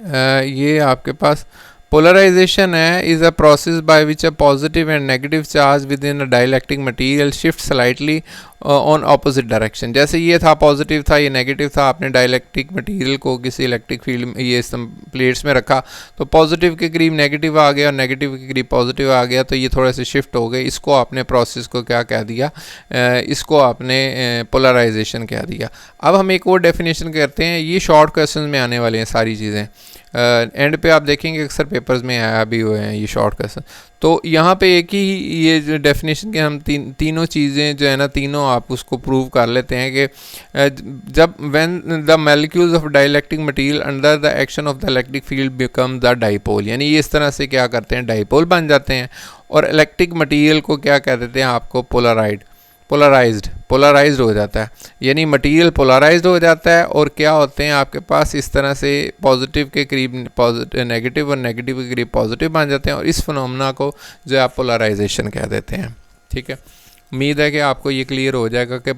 ये आपके पास पोलराइजेशन है is a process by which a positive and negative charge with in a dielectric material shift slightly on opposite direction. जैसे ये था पॉजिटिव था, ये नेगेटिव था, आपने डाइलेक्ट्रिक मटेरियल को किसी इलेक्ट्रिक फील्ड में ये प्लेट्स में रखा, तो पॉजिटिव के करीब नेगेटिव आ गया और नेगेटिव के करीब पॉजिटिव आ गया, तो ये थोड़े से शिफ्ट हो गए। इसको आपने प्रोसेस को क्या कह दिया, इसको आपने पोलराइजेशन कह दिया। अब हम एक और डेफिनेशन करते हैं, ये शॉर्ट क्वेश्चन में आने वाले हैं सारी चीज़ें, एंड पे आप देखेंगे अक्सर पेपर्स में आया भी हुए हैं ये शॉर्ट क्वेश्चन। तो यहाँ पे एक ही ये जो डेफिनेशन के हम तीनों चीज़ें जो है ना, तीनों आप उसको प्रूव कर लेते हैं कि जब when the molecules of dielectric material under the action of the electric field become the dipole, यानी ये इस तरह से क्या करते हैं, डाइपोल बन जाते हैं। और इलेक्ट्रिक मटेरियल को क्या कह देते हैं आपको, पोलराइज्ड हो जाता है, यानी मटेरियल पोलराइज्ड हो जाता है। और क्या होते हैं आपके पास इस तरह से पॉजिटिव के करीब नेगेटिव और नेगेटिव के करीब पॉजिटिव बन जाते हैं, और इस फिनोमेना को जो है आप पोलराइजेशन कह देते हैं। ठीक है, उम्मीद है कि आपको ये क्लियर हो जाएगा कि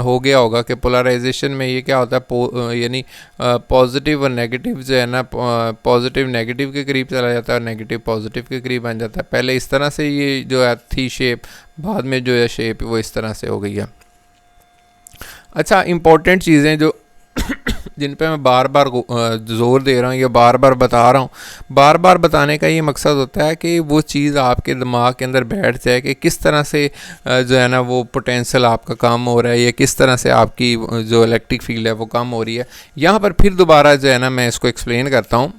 हो गया होगा कि पोलराइजेशन में ये क्या होता है, यानी पॉजिटिव और नेगेटिव जो है ना, पॉजिटिव नेगेटिव के करीब चला जाता है और नेगेटिव पॉजिटिव के करीब बन जाता है। पहले इस तरह से ये जो है थी शेप, बाद में जो है शेप वो इस तरह से हो गई है। अच्छा, इम्पोर्टेंट चीज़ें जो जिन पे मैं बार बार ज़ोर दे रहा हूँ या बार बार बता रहा हूँ, बार बार बताने का ये मकसद होता है कि वो चीज़ आपके दिमाग के अंदर बैठ जाए कि किस तरह से जो है ना वो पोटेंशियल आपका कम हो रहा है, या किस तरह से आपकी जो इलेक्ट्रिक फील्ड है वो कम हो रही है। यहाँ पर फिर दोबारा जो है ना मैं इसको एक्सप्लेन करता हूँ।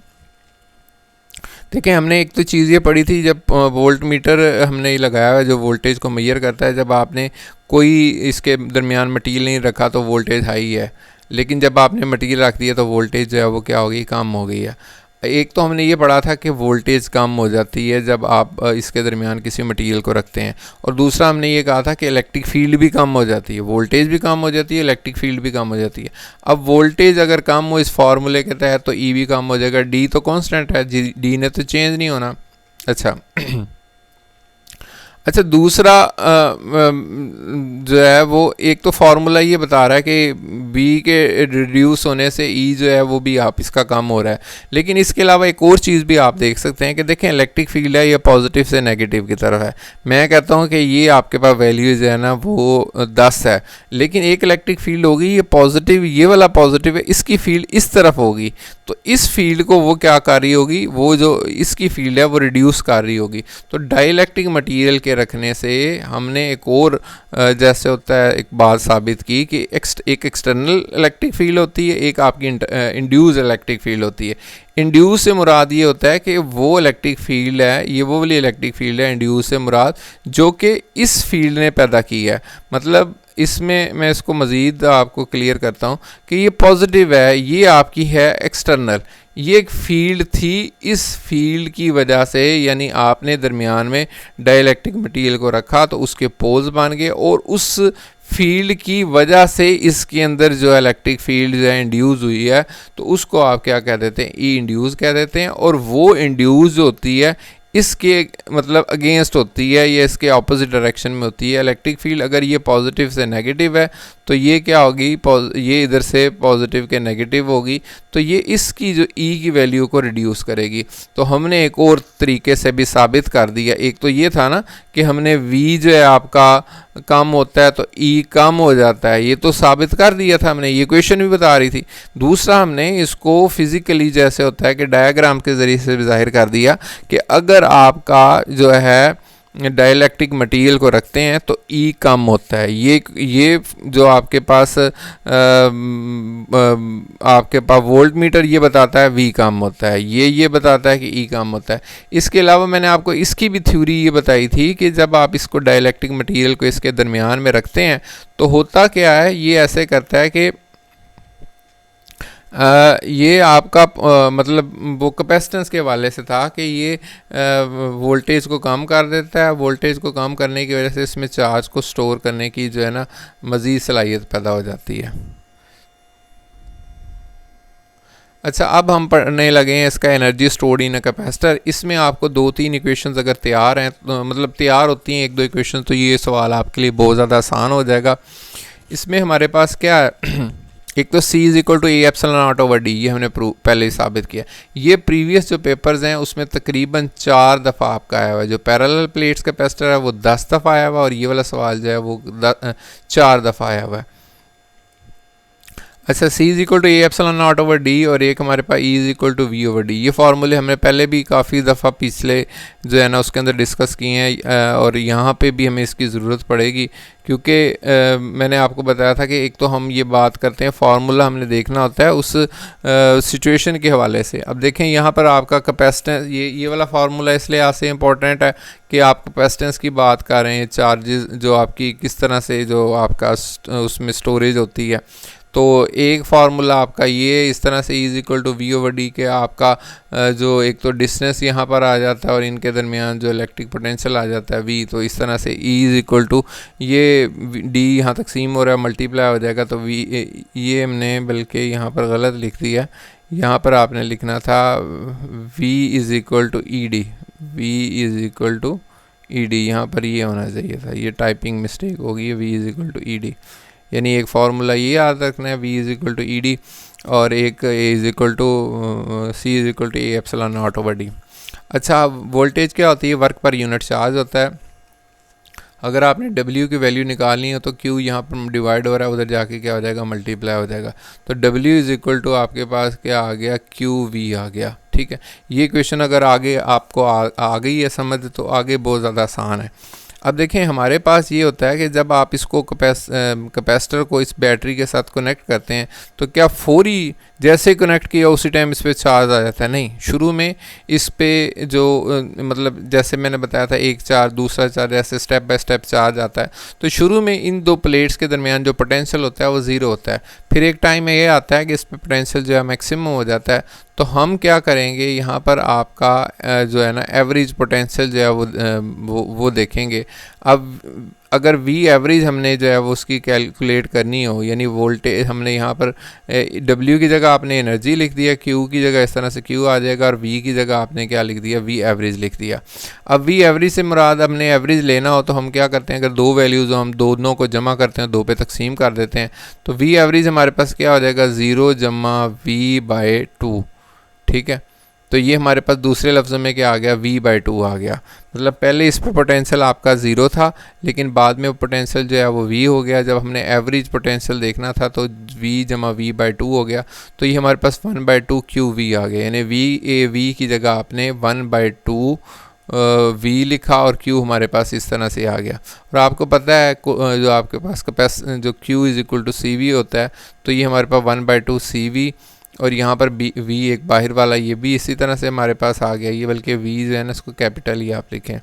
देखिए, हमने एक तो चीज़ ये पढ़ी थी, जब वोल्ट मीटर हमने लगाया है जो वोल्टेज को मेजर करता है, जब आपने कोई इसके दरमियान मटीरियल नहीं रखा तो वोल्टेज हाई है, लेकिन जब आपने मटीरियल रख दिया तो वोल्टेज जो है वो क्या हो गई, कम हो गई है। एक तो हमने ये पढ़ा था कि वोल्टेज कम हो जाती है जब आप इसके दरमियान किसी मटेरियल को रखते हैं, और दूसरा हमने ये कहा था कि इलेक्ट्रिक फील्ड भी कम हो जाती है, वोल्टेज भी कम हो जाती है, इलेक्ट्रिक फील्ड भी कम हो जाती है। अब वोल्टेज अगर कम हो इस फार्मूले के तहत तो ई भी कम हो जाएगा, डी तो कांस्टेंट है, डी ने तो चेंज नहीं होना। अच्छा, दूसरा जो है वो एक तो फार्मूला ये बता रहा है कि बी के रिड्यूस होने से ई जो है वो भी आप इसका कम हो रहा है, लेकिन इसके अलावा एक और चीज़ भी आप देख सकते हैं कि देखें इलेक्ट्रिक फील्ड है ये पॉजिटिव से नेगेटिव की तरफ है। मैं कहता हूँ कि ये आपके पास वैल्यू जो है ना वो 10 है, लेकिन एक इलेक्ट्रिक फील्ड होगी ये पॉजिटिव, ये वाला पॉजिटिव है, इसकी फील्ड इस तरफ होगी, तो इस फील्ड को वो क्या कर रही होगी, वो जो इसकी फील्ड है वो रिड्यूस कर रही होगी। तो डाइलेक्ट्रिक मटेरियल के रखने से हमने एक और जैसे होता है एक बात साबित की कि एक एक्सटर्नल इलेक्ट्रिक फील्ड होती है, एक आपकी इंड्यूस इलेक्ट्रिक फील्ड होती है। इंड्यूस से मुराद ये होता है कि वो इलेक्ट्रिक फील्ड है, ये वो वाली इलेक्ट्रिक फील्ड है, इंड्यूस से मुराद जो कि इस फील्ड ने पैदा की है। मतलब इसमें मैं इसको मज़ीद आपको क्लियर करता हूँ कि ये पॉजिटिव है, ये आपकी है एक्सटर्नल, ये एक फील्ड थी, इस फील्ड की वजह से यानी आपने दरमियान में डाइलेक्ट्रिक मटेरियल को रखा तो उसके पोल्स बन गए, और उस फील्ड की वजह से इसके अंदर जो इलेक्ट्रिक फील्ड जो है इंड्यूस हुई है, तो उसको आप क्या कह देते हैं, ई इंड्यूस कह देते हैं। और वो इंड्यूस होती है इसके मतलब अगेंस्ट होती है, ये इसके ऑपोजिट डायरेक्शन में होती है इलेक्ट्रिक फील्ड। अगर ये पॉजिटिव से नेगेटिव है तो ये क्या होगी, ये इधर से पॉजिटिव के नेगेटिव होगी, तो ये इसकी जो ई की वैल्यू को रिड्यूस करेगी। तो हमने एक और तरीके से भी साबित कर दिया, एक तो ये था ना कि हमने वी जो है आपका कम होता है तो ई कम हो जाता है, ये तो साबित कर दिया था हमने, ये क्वेश्चन भी बता रही थी। दूसरा हमने इसको फिजिकली जैसे होता है कि डायग्राम के ज़रिए से भी जाहिर कर दिया कि अगर आपका जो है डाइलेक्ट्रिक मटेरियल को रखते हैं तो ई कम होता है। ये जो आपके पास वोल्ट मीटर ये बताता है वी कम होता है, ये बताता है कि ई कम होता है। इसके अलावा मैंने आपको इसकी भी थ्योरी ये बताई थी कि जब आप इसको डाइलेक्ट्रिक मटेरियल को इसके दरमियान में रखते हैं तो होता क्या है, ये ऐसे करता है कि ये आपका मतलब वो कैपेसिटेंस के हवाले से था कि ये वोल्टेज को कम कर देता है, वोल्टेज को कम करने की वजह से इसमें चार्ज को स्टोर करने की जो है ना मज़ीद सलाहियत पैदा हो जाती है। अच्छा, अब हम पढ़ने लगे हैं इसका energy stored in a capacitor. इसमें आपको 2-3 इक्वेशंस अगर तैयार हैं तो मतलब तैयार होती हैं 1-2 इक्वेशन, तो ये सवाल आपके लिए बहुत ज़्यादा आसान हो जाएगा। इसमें हमारे पास क्या है, एक तो C = A ε0/D, ये हमने पहले ही साबित किया। ये प्रीवियस जो पेपर्स हैं उसमें तकरीबन 4 दफ़ा आपका आया हुआ है, जो पैरेलल प्लेट्स कैपेसिटर है वो 10 दफ़ा आया हुआ है, और ये वाला सवाल जो है वो 4 दफ़ा आया हुआ है। अच्छा, C is equal to A epsilon naught over D और एक हमारे पास E is equal to V over D. ये फार्मूले हमने पहले भी काफ़ी दफ़ा पिछले जो है ना उसके अंदर डिस्कस किए हैं और यहाँ पे भी हमें इसकी ज़रूरत पड़ेगी, क्योंकि मैंने आपको बताया था कि एक तो हम ये बात करते हैं फार्मूला हमने देखना होता है उस सिचुएशन के हवाले से। अब देखें यहाँ पर आपका कैपेसिटेंस, ये वाला फार्मूला इसलिए आपसे इम्पोर्टेंट है कि आप कैपेसिटेंस की बात कर रहे हैं, चार्जेस जो आपकी किस तरह से जो आपका उसमें स्टोरेज होती है। तो एक फार्मूला आपका ये इस तरह से is equal to V over D के आपका जो एक तो डिस्टेंस यहाँ पर आ जाता है और इनके दरमियान जो इलेक्ट्रिक पोटेंशियल आ जाता है वी, तो इस तरह से ई इज़ इक्वल टू ये डी यहाँ तकसीम हो रहा है, मल्टीप्लाई हो जाएगा, तो वी ये हमने बल्कि यहाँ पर गलत लिख दिया। यहाँ पर आपने लिखना था v is equal to E D, V is equal to E D, यहाँ पर ये होना चाहिए था, ये टाइपिंग मिस्टेक होगी, v is equal to E D. यानी एक फार्मूला ये याद रखना है v is equal to E D और एक a is equal to c is equal to A epsilon naught over D. अच्छा, वोल्टेज क्या होती है? वर्क पर यूनिट चार्ज होता है। अगर आपने W की वैल्यू निकालनी है तो Q यहाँ पर डिवाइड हो रहा है, उधर जाके क्या हो जाएगा? मल्टीप्लाई हो जाएगा। तो W इज़ इक्वल टू आपके पास क्या आ गया? QV आ गया। ठीक है, ये क्वेश्चन अगर आगे आपको आ गई है समझ तो आगे बहुत ज़्यादा आसान है। अब देखें हमारे पास ये होता है कि जब आप इसको कैपेसिटर को इस बैटरी के साथ कनेक्ट करते हैं तो क्या फौरी जैसे कनेक्ट किया उसी टाइम इस पर चार्ज आ जाता है? नहीं, शुरू में इस पे जो मतलब जैसे मैंने बताया था एक चार्ज दूसरा चार्ज ऐसे स्टेप बाय स्टेप चार्ज आता है। तो शुरू में इन दो प्लेट्स के दरमियान जो पोटेंशियल होता है वो ज़ीरो होता है। फिर एक टाइम में ये आता है कि इस पर पोटेंशियल जो है मैक्सिमम हो जाता है। तो हम क्या करेंगे यहाँ पर आपका जो है ना एवरेज पोटेंशियल जो है वो देखेंगे। अब अगर V एवरेज हमने जो है वो उसकी कैलकुलेट करनी हो, यानी वोल्टेज हमने यहाँ पर W की जगह आपने एनर्जी लिख दिया, Q की जगह इस तरह से Q आ जाएगा और V की जगह आपने क्या लिख दिया? V एवरेज लिख दिया। अब V एवरेज से मुराद हमने एवरेज लेना हो तो हम क्या करते हैं? अगर दो वैल्यूज़ हम दोनों को जमा करते हैं, दो पे तकसीम कर देते हैं, तो V एवरेज हमारे पास क्या हो जाएगा? 0 जमा V/2। ठीक है, तो ये हमारे पास दूसरे लफ्ज़ों में क्या आ गया? V/2 आ गया। मतलब पहले इस पे पोटेंशियल आपका ज़ीरो था लेकिन बाद में पोटेंशियल जो है वो V हो गया। जब हमने एवरेज पोटेंशियल देखना था तो V जमा V/2 हो गया। तो ये हमारे पास 1/2 QV आ गया, यानी V की जगह आपने 1/2 V लिखा और Q हमारे पास इस तरह से आ गया। और आपको पता है जो आपके पास जो Q is equal to CV होता है, तो ये हमारे पास 1/2 CV और यहाँ पर V एक बाहर वाला ये भी इसी तरह से हमारे पास आ गया। ये बल्कि V जो है ना इसको कैपिटल ही आप लिखें,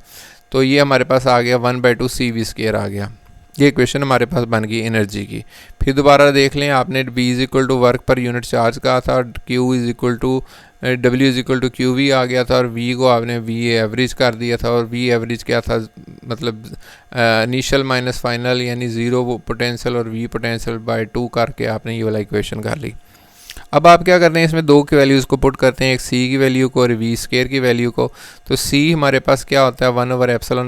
तो ये हमारे पास आ गया 1/2 CV² आ गया। ये क्वेश्चन हमारे पास बन गई एनर्जी की। फिर दोबारा देख लें, आपने V is equal to work per unit charge कहा था और Q is equal to W is equal to QV आ गया था और V को आपने V एवरेज कर दिया था। और V एवरेज क्या था? मतलब इनिशियल माइनस फाइनल, यानी ज़ीरो पोटेंशियल और V पोटेंशियल बाय 2 करके आपने ये वाला इक्वेशन कर ली। अब आप क्या करते हैं? इसमें दो की वैल्यूज़ को पुट करते हैं, एक C की वैल्यू को और V² की वैल्यू को। तो C हमारे पास क्या होता है? 1 ओवर एप्सिलॉन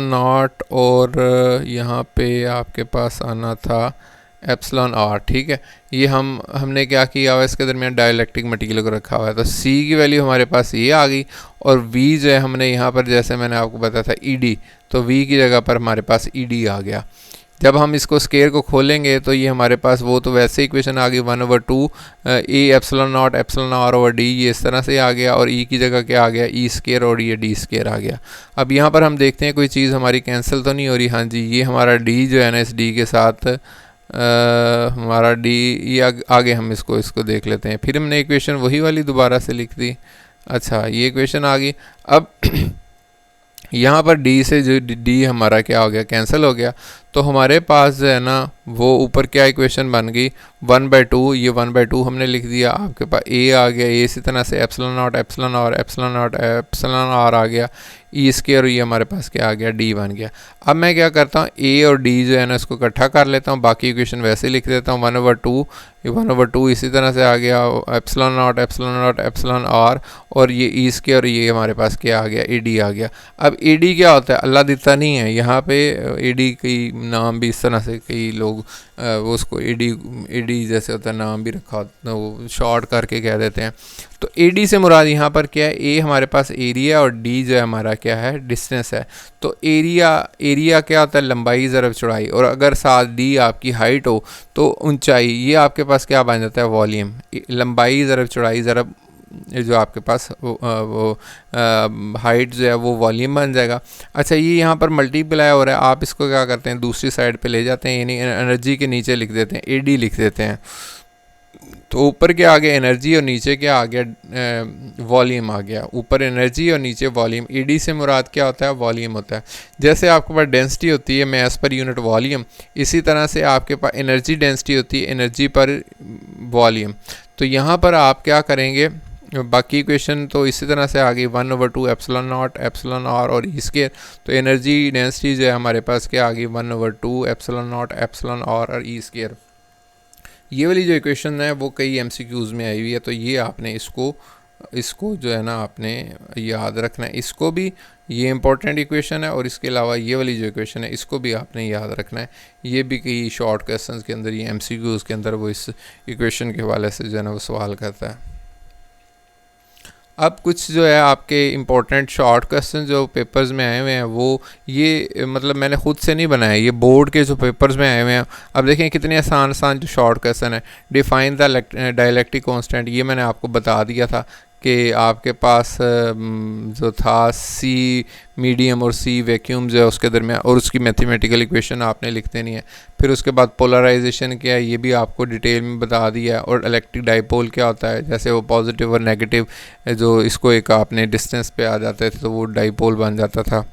नॉट और यहाँ पे आपके पास आना था एप्सिलॉन R। ठीक है, ये हमने क्या किया हुआ? इसके दरमियान डाइलेक्ट्रिक मटेरियल को रखा हुआ है। तो C की वैल्यू हमारे पास ये आ गई और V जो है हमने यहाँ पर जैसे मैंने आपको बताया था ED, तो V की जगह पर हमारे पास ED आ गया। जब हम इसको स्केयर को खोलेंगे तो ये हमारे पास वो तो वैसे इक्वेशन आ गई 1/2 A epsilon naught epsilon R over D, ये इस तरह से आ गया और E की जगह क्या आ गया? E² और ये D² आ गया। अब यहाँ पर हम देखते हैं कोई चीज़ हमारी कैंसिल तो नहीं हो रही। हाँ जी, ये हमारा D जो है ना इस D के साथ हमारा D, ये आगे हम इसको देख लेते हैं। फिर हमने इक्वेशन वही वाली दोबारा से लिख दी। अच्छा, ये इक्वेशन आ गई। अब यहाँ पर D से जो D हमारा क्या हो गया? कैंसिल हो गया। तो हमारे पास जो है ना वो ऊपर क्या इक्वेशन बन गई? 1/2, ये 1/2 हमने लिख दिया। आपके पास A आ गया, A इसी तरह से एप्सिलॉन नॉट एप्सिलॉन R आ गया, E² और ये हमारे पास क्या आ गया? D बन गया। अब मैं क्या करता हूँ? A और D जो है ना इसको इकट्ठा कर लेता हूँ, बाकी इक्वेशन वैसे लिख देता हूँ 1/2, ये 1/2 इसी तरह से आ गया एप्सिलॉन नॉट एप्सिलॉन R और ये E² और ये हमारे पास क्या आ गया? AD आ गया। अब AD क्या होता है? अल्लाह देता नहीं है, यहाँ पे AD की नाम भी इस तरह से कई लोग वो उसको एडी जैसे होता है नाम भी रखा होता है, वो शॉर्ट करके कह देते हैं। तो एडी से मुराद यहाँ पर क्या है, ए हमारे पास एरिया और डी जो है हमारा क्या है, डिस्टेंस है। तो एरिया क्या होता है, लंबाई ज़रब चौड़ाई, और अगर साथ डी आपकी हाइट हो तो ऊंचाई, ये आपके पास क्या बन जाता है, वॉल्यूम। लंबाई ज़रब चौड़ाई ज़रब जो आपके पास वो हाइट जो है वो वॉल्यूम बन जाएगा। अच्छा, ये यहाँ पर मल्टीप्लाई हो रहा है, आप इसको क्या करते हैं, दूसरी साइड पे ले जाते हैं, यानी एनर्जी के नीचे लिख देते हैं, एडी लिख देते हैं। तो ऊपर क्या आ गया, एनर्जी, और नीचे क्या आ गया, वॉल्यूम आ गया। ऊपर एनर्जी और नीचे वॉल्यूम। ईडी से मुराद क्या होता है, वॉल्यूम होता है। जैसे आपके पास डेंसिटी होती है मैस पर यूनिट वॉल्यूम, इसी तरह से आपके पास एनर्जी डेंसिटी होती है एनर्जी पर वॉल्यूम। तो यहाँ पर आप क्या करेंगे, बाकी इक्वेशन तो इसी तरह से आ गई, 1/2 एप्सिलॉन नॉट एप्सिलॉन आर और ई स्क्वायर। तो एनर्जी डेंसिटी जो है हमारे पास क्या आ गई, 1/2 एप्सिलॉन नॉट एप्सिलॉन आर और ई स्क्वायर। ये वाली जो इक्वेशन है वो कई एमसीक्यूज़ में आई हुई है, तो ये आपने इसको जो है ना आपने याद रखना है। इसको भी, ये इंपॉर्टेंट इक्वेशन है, और इसके अलावा ये वाली जो इक्वेशन है इसको भी आपने याद रखना है। ये भी कई शॉर्ट क्वेश्चंस के अंदर, ये एमसीक्यूज़ के अंदर वो इस इक्वेशन के हवाले से जो है ना वो सवाल करता है। अब कुछ जो है आपके इम्पोर्टेंट शॉर्ट क्वेश्चन जो पेपर्स में आए हुए हैं, वो ये मतलब मैंने खुद से नहीं बनाया, ये बोर्ड के जो पेपर्स में आए हुए हैं। अब देखें कितने आसान आसान जो शॉर्ट क्वेश्चन है। डिफाइन द डायलैक्ट्रिक कांस्टेंट, ये मैंने आपको बता दिया था कि आपके पास जो था सी मीडियम और सी वैक्यूम जो है उसके दरमियान, और उसकी मैथमेटिकल इक्वेशन आपने लिख देनी है। फिर उसके बाद पोलराइजेशन क्या है ये भी आपको डिटेल में बता दिया है, और इलेक्ट्रिक डाइपोल क्या होता है, जैसे वो पॉजिटिव और नेगेटिव जो इसको एक आपने डिस्टेंस पे आ जाते थे तो वो डाइपोल बन जाता था।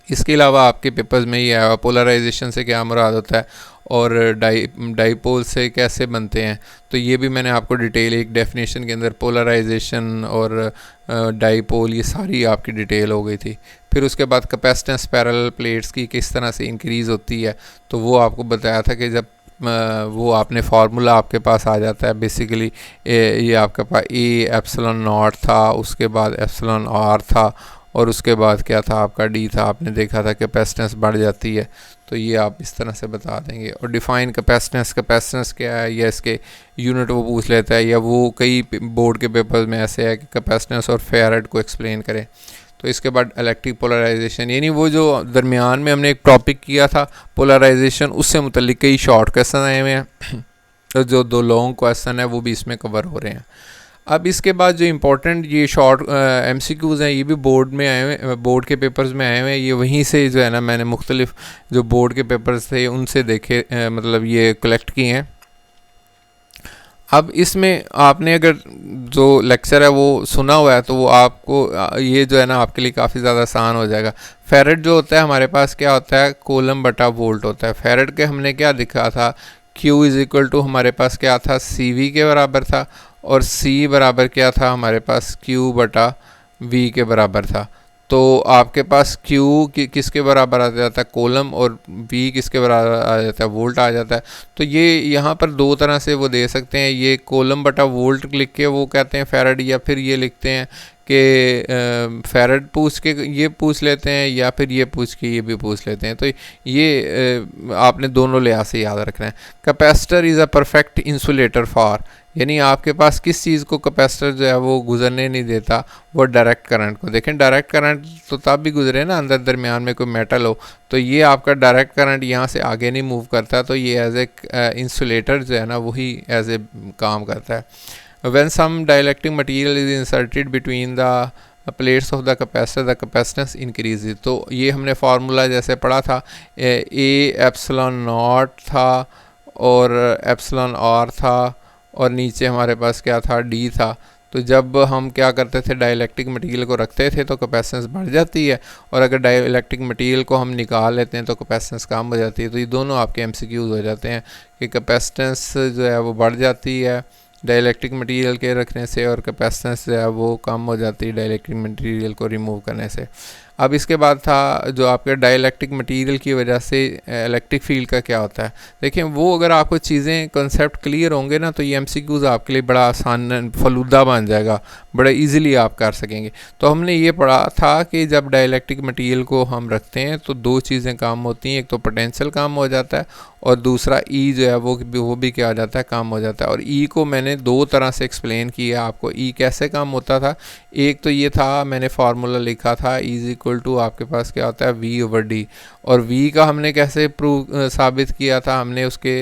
इसके अलावा आपके पेपर्स में ये आया पोलराइजेशन से क्या मुराद होता है, और डाइपोल से कैसे बनते हैं। तो ये भी मैंने आपको डिटेल एक डेफिनेशन के अंदर, पोलराइजेशन और डाइपोल ये सारी आपकी डिटेल हो गई थी। फिर उसके बाद कैपेसिटेंस पैरेलल प्लेट्स की किस तरह से इंक्रीज़ होती है, तो वो आपको बताया था कि जब वो आपने फार्मूला आपके पास आ जाता है बेसिकली, ये आपके पास ए एप्सिलॉन नॉट था, उसके बाद एप्सिलॉन आर था, और उसके बाद क्या था आपका डी था। आपने देखा था कैपेसिटेंस बढ़ जाती है, तो ये आप इस तरह से बता देंगे। और डिफ़ाइन कैपेसिटेंस क्या है, या इसके यूनिट वो पूछ लेता है, या वो कई बोर्ड के पेपर में ऐसे है कि कैपेसिटेंस और फेराड को एक्सप्लेन करें। तो इसके बाद इलेक्ट्रिक पोलराइजेशन, यानी वो जो दरमियान में हमने एक टॉपिक किया था पोलराइजेशन, उससे मुतल्लिक कई शॉर्ट क्वेश्चन आए हुए हैं, तो जो 2 लॉन्ग क्वेश्चन है वो भी इसमें कवर हो रहे हैं। अब इसके बाद जो इम्पोर्टेंट ये शॉर्ट एमसीक्यूज़ हैं, ये भी बोर्ड में आए हुए, बोर्ड के पेपर्स में आए हुए हैं। ये वहीं से जो है ना मैंने मुख्तलिफ जो बोर्ड के पेपर्स थे उनसे देखे, मतलब ये कलेक्ट किए हैं। अब इसमें आपने अगर जो लेक्चर है वो सुना हुआ है तो वो आपको ये जो है ना आपके लिए काफ़ी ज़्यादा आसान हो जाएगा। फेरेड जो होता है हमारे पास क्या होता है, कूलम बटा वोल्ट होता है। फेरेड के हमने क्या दिखा था, Q = हमारे पास क्या था, CV के बराबर था, और C बराबर क्या था हमारे पास, Q/V के बराबर था। तो आपके पास Q किसके बराबर आ जाता है, कूलम, और V किसके बराबर आ जाता है, वोल्ट आ जाता है। तो ये यहाँ पर 2 तरह से वो दे सकते हैं, ये कूलम बटा वोल्ट लिख के वो कहते हैं फेरेड, या फिर ये लिखते हैं कि फेरेड पूछ के ये पूछ लेते हैं, या फिर ये पूछ के ये भी पूछ लेते हैं। तो ये आपने दोनों लिहाज से याद रखना है। Capacitor is a perfect insulator for, यानी आपके पास किस चीज़ को कैपेसिटर जो है वो गुजरने नहीं देता, वो डायरेक्ट करंट को। देखें डायरेक्ट करंट तो तब भी गुजरे ना अंदर दरमियान में कोई मेटल हो, तो ये आपका डायरेक्ट करंट यहाँ से आगे नहीं मूव करता, तो ये एज ए इंसुलेटर जो है ना वही एज ए काम करता है। When some dielectric material is inserted between the plates of the capacitor, the capacitance increases। तो ये हमने फार्मूला जैसे पढ़ा था, A एप्सिलॉन नॉट था, और एप्सिलॉन आर था, और नीचे हमारे पास क्या था, D था। तो जब हम क्या करते थे, डाइलेक्ट्रिक मटेरियल को रखते थे तो कैपेसिटेंस बढ़ जाती है, और अगर डाइलेक्ट्रिक मटेरियल को हम निकाल लेते हैं तो कैपेसिटेंस कम हो जाती है। तो ये दोनों आपके एमसीक्यूज़ हो जाते हैं कि कैपेसिटेंस जो है वो बढ़ जाती है डाइलेक्ट्रिक मटेरियल के रखने से, और कैपेसिटेंस जो है वो कम हो जाती है डाइलेक्ट्रिक मटेरियल को रिमूव करने से। अब इसके बाद था जो आपके डाइलेक्ट्रिक मटेरियल की वजह से इलेक्ट्रिक फील्ड का क्या होता है। देखिए वो अगर आपको चीज़ें कंसेप्ट क्लियर होंगे ना तो ये एमसीक्यूज़ आपके लिए बड़ा आसान फलूदा बन जाएगा, बड़ा इजीली आप कर सकेंगे। तो हमने ये पढ़ा था कि जब डाइलेक्ट्रिक मटेरियल को हम रखते हैं तो दो चीज़ें काम होती हैं, एक तो पोटेंशियल काम हो जाता है और दूसरा ई जो है वो भी क्या हो जाता है, काम हो जाता है। और ई को मैंने दो तरह से एक्सप्लेन किया आपको, ई कैसे काम होता था। एक तो ये था, मैंने फार्मूला लिखा था इज इक्वल टू आपके पास क्या होता है वी ओवर डी, और वी का हमने कैसे साबित किया था, हमने उसके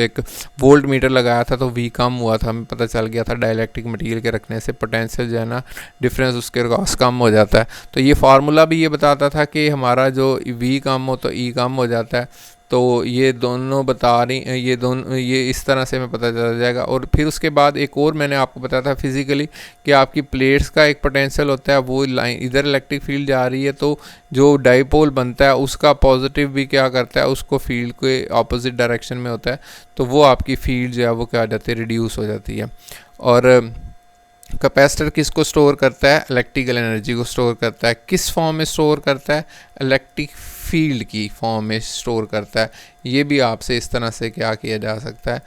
एक वोल्ट मीटर लगाया था तो वी कम हुआ था, हमें पता चल गया था डाइलेक्ट्रिक मटेरियल के रखने से पोटेंशियल जो है ना डिफरेंस उसके क्रॉस कम हो जाता है। तो ये फार्मूला भी ये बताता था कि हमारा जो वी कम हो तो ई कम हो जाता है। तो ये दोनों बता रही, ये इस तरह से हमें पता चल जाएगा। और फिर उसके बाद एक और मैंने आपको बताया था फिजिकली कि आपकी प्लेट्स का एक पोटेंशियल होता है, वो लाइन इधर इलेक्ट्रिक फील्ड जा रही है तो जो डाइपोल बनता है उसका पॉजिटिव भी क्या करता है, उसको फील्ड के ऑपोजिट डायरेक्शन में होता है, तो वो आपकी फील्ड जो है वो क्या हो जाती है, रिड्यूस हो जाती है। और कैपेसिटर किसको स्टोर करता है, इलेक्ट्रिकल एनर्जी को स्टोर करता है। किस फॉर्म में स्टोर करता है, इलेक्ट्रिक फील्ड की फॉर्म में स्टोर करता है। ये भी आपसे इस तरह से क्या किया जा सकता है,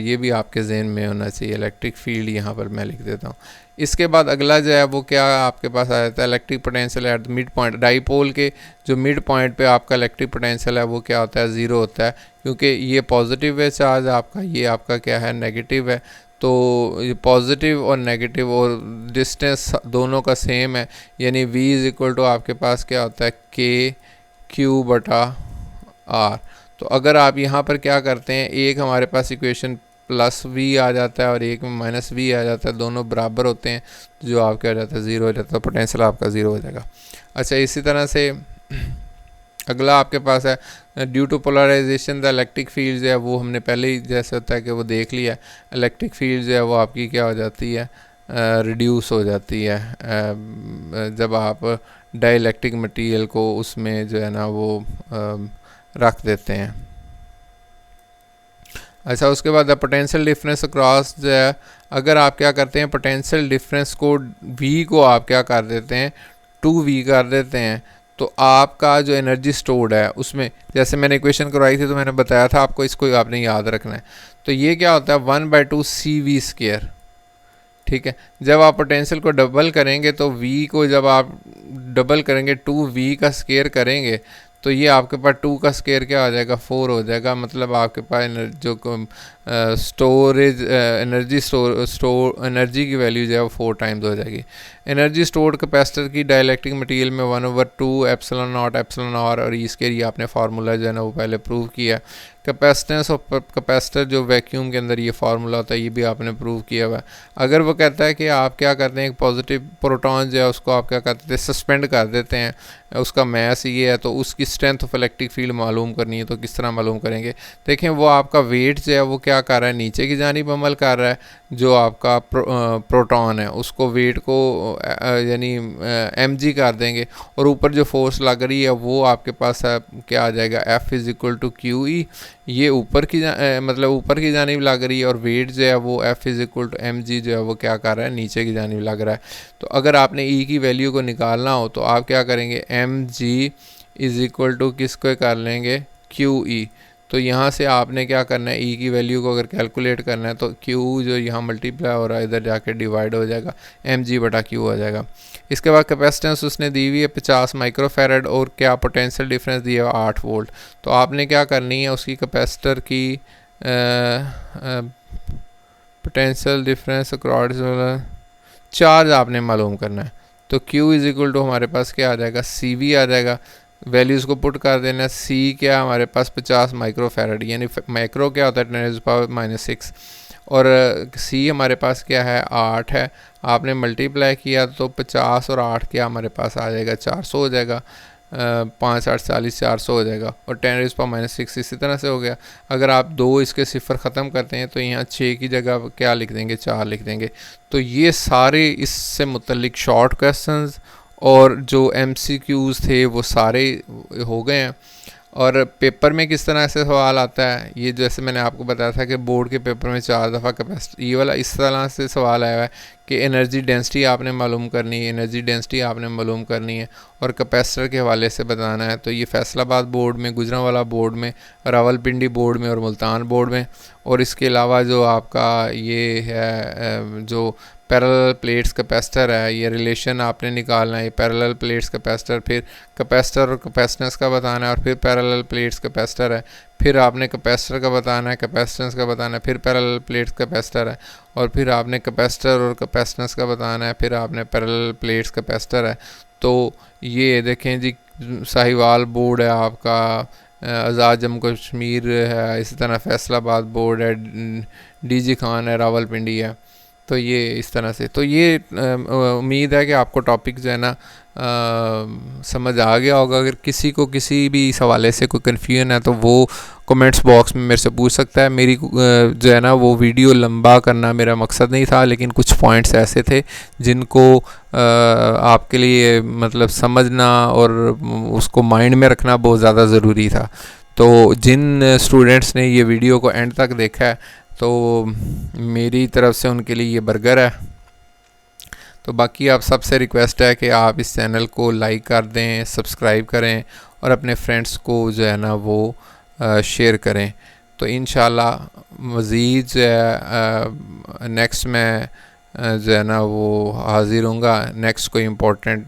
ये भी आपके जहन में होना चाहिए। इलेक्ट्रिक फील्ड यहाँ पर मैं लिख देता हूँ। इसके बाद अगला जो है वो क्या आपके पास आ जाता है, electric potential at the mid point. Dipole के जो मिड पॉइंट पे आपका इलेक्ट्रिक पोटेंशियल है वो क्या होता है, ज़ीरो होता है, क्योंकि ये पॉजिटिव है चार्ज आपका, ये आपका क्या है, नेगेटिव है। तो ये पॉजिटिव और नेगेटिव और डिस्टेंस दोनों का सेम है, यानी v इज़ इक्वल टू आपके पास क्या होता है, k q बटा r। तो अगर आप यहाँ पर क्या करते हैं, एक हमारे पास इक्वेशन प्लस v आ जाता है और एक में माइनस v आ जाता है, दोनों बराबर होते हैं, तो जो आपके आ जाता है ज़ीरो हो जाता है, पोटेंशियल आपका ज़ीरो हो जाएगा। अच्छा, इसी तरह से अगला आपके पास है due to polarisation the electric field जो है वो हमने पहले ही जैसे होता है कि वो देख लिया। इलेक्ट्रिक फील्ड जो है वो आपकी क्या हो जाती है, रिड्यूस हो जाती है जब आप डाइलेक्ट्रिक मटेरियल को उसमें जो है ना वो रख देते हैं। अच्छा, उसके बाद पोटेंशियल डिफरेंस अक्रॉस जो है, अगर आप क्या करते हैं, पोटेंशियल डिफरेंस को v को आप क्या कर देते हैं, 2v कर देते हैं, तो आपका जो एनर्जी स्टोर्ड है उसमें, जैसे मैंने इक्वेशन करवाई थी तो मैंने बताया था आपको, इसको आपने याद रखना है। तो ये क्या होता है, 1/2 CV²। ठीक है, जब आप पोटेंशियल को डबल करेंगे तो v को जब आप डबल करेंगे 2v का स्क्वायर करेंगे तो ये आपके पास 2 का स्क्वायर क्या हो जाएगा, 4 हो जाएगा। मतलब आपके पास जो स्टोरेज एनर्जी की वैल्यू जो है वो 4 टाइम्स हो जाएगी। एनर्जी स्टोर्ड कैपेसिटर की डाइलेक्ट्रिक मटेरियल में 1/2 एप्सिलॉन नॉट एप्सिलॉन आर और इसके लिए आपने फार्मूला जो है ना वो पहले प्रूव किया। कैपेसिटेंस ऑफ कैपेसिटर जो वैक्यूम के अंदर ये फार्मूला होता है, ये भी आपने प्रूव किया हुआ है। अगर वो कहता है कि आप क्या करते हैं, एक पॉजिटिव प्रोटॉन जो है उसको आप क्या करते हैं, सस्पेंड कर देते हैं, उसका मैस ये है, तो उसकी स्ट्रेंथ ऑफ इलेक्ट्रिक फील्ड मालूम करनी है, तो किस तरह मालूम करेंगे। देखें, वो आपका वेट जो है वो क्या कर रहा है, नीचे की जानिब अमल कर रहा है। जो आपका प्रोटॉन है उसको वेट को यानी mg कर देंगे, और ऊपर जो फोर्स लग रही है वो आपके पास क्या आ जाएगा, F is equal to QE। ये ऊपर की मतलब ऊपर की जानिब लग रही है, और वेट जो है वो F is equal to mg जो है वो क्या कर रहा है, नीचे की जानिब लग रहा है। तो अगर आपने E की वैल्यू को निकालना हो तो आप क्या करेंगे, mg इज़ इक्वल टू किसको कर लेंगे, QE। तो यहाँ से आपने क्या करना है, E की वैल्यू को अगर कैलकुलेट करना है तो Q जो यहाँ मल्टीप्लाई हो रहा है इधर जाके डिवाइड हो जाएगा, mg बटा Q हो जाएगा। इसके बाद कैपेसिटेंस उसने दी हुई है 50 माइक्रोफेरेड, और क्या पोटेंशियल डिफरेंस दिया है 8 वोल्ट। तो आपने क्या करनी है, उसकी कैपेसिटर की पोटेंशियल डिफरेंस अक्रॉस चार्ज आपने मालूम करना है। तो Q इज़ इक्वल टू हमारे पास क्या आ जाएगा, CV आ जाएगा। वैल्यूज़ को पुट कर देना। C क्या हमारे पास 50 माइक्रोफेरेड, यानी माइक्रो क्या होता है 10⁻⁻⁶, और C हमारे पास क्या है 8 है। आपने मल्टीप्लाई किया तो 50 और 8 क्या हमारे पास आ जाएगा, 400 हो जाएगा। 5 8 40 400 हो जाएगा, और 10⁻⁻⁶ इसी तरह से हो गया। अगर आप 2 इसके सिफर ख़त्म करते हैं तो यहाँ 6 की जगह क्या लिख देंगे, 4 लिख देंगे। तो ये सारे इससे मुतल्लिक शॉर्ट क्वेश्चंस और जो MCQs थे वो सारे हो गए हैं। और पेपर में किस तरह से सवाल आता है, ये जैसे मैंने आपको बताया था कि बोर्ड के पेपर में 4 दफ़ा कैपेसिटी, ये वाला इस तरह से सवाल आया है कि एनर्जी डेंसिटी आपने मालूम करनी है, एनर्जी डेंसिटी आपने मालूम करनी है और कैपेसिटर के हवाले से बताना है। तो ये फैसलाबाद बोर्ड में, गुजरांवाला बोर्ड में, रावलपिंडी बोर्ड में और मुल्तान बोर्ड में। और इसके अलावा जो आपका ये है जो पैरेलल प्लेट्स कैपेसिटर है, ये रिलेशन आपने निकालना है, पैरेलल प्लेट्स कैपेसिटर, फिर कैपेसिटर और कैपेसिटेंस का बताना है, और फिर पैरेलल प्लेट्स कैपेसिटर है, फिर आपने कैपेसिटर का बताना है, कैपेसिटेंस का बताना है, फिर पैरेलल प्लेट्स कैपेसिटर है, और फिर आपने कैपेसिटर और कैपेसिटेंस का बताना है, फिर आपने पैरेलल प्लेट्स कैपेसिटर है। तो ये देखें जी, साहिवाल बोर्ड है आपका, आज़ाद जम्मू कश्मीर है, इसी तरह फैसलाबाद बोर्ड है, डीजी खान है, रावलपिंडी है। तो ये इस तरह से, तो ये उम्मीद है कि आपको टॉपिक जो है ना समझ आ गया होगा। अगर किसी को किसी भी इस हवाले से कोई कन्फ्यूजन है तो वो कमेंट्स बॉक्स में मेरे से पूछ सकता है। मेरी जो है ना वो वीडियो लंबा करना मेरा मकसद नहीं था, लेकिन कुछ पॉइंट्स ऐसे थे जिनको आपके लिए मतलब समझना और उसको माइंड में रखना बहुत ज़्यादा ज़रूरी था। तो जिन स्टूडेंट्स ने ये वीडियो को एंड तक देखा है तो मेरी तरफ से उनके लिए ये बर्गर है। तो बाकी आप सबसे रिक्वेस्ट है कि आप इस चैनल को लाइक कर दें, सब्सक्राइब करें और अपने फ्रेंड्स को जो है ना वो शेयर करें। तो इंशाल्लाह मज़ीद जो है नेक्स्ट में जो है ना वो हाज़िर होऊंगा। नेक्स्ट कोई इम्पोर्टेंट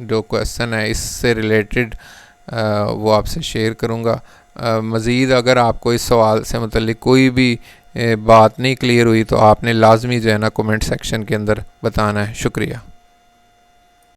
जो क्वेश्चन है इससे रिलेटेड वो आपसे शेयर करूँगा। मज़ीद अगर आपको इस सवाल से मतलब कोई भी बात नहीं क्लियर हुई तो आपने लाजमी जो है ना कमेंट सेक्शन के अंदर बताना है। शुक्रिया।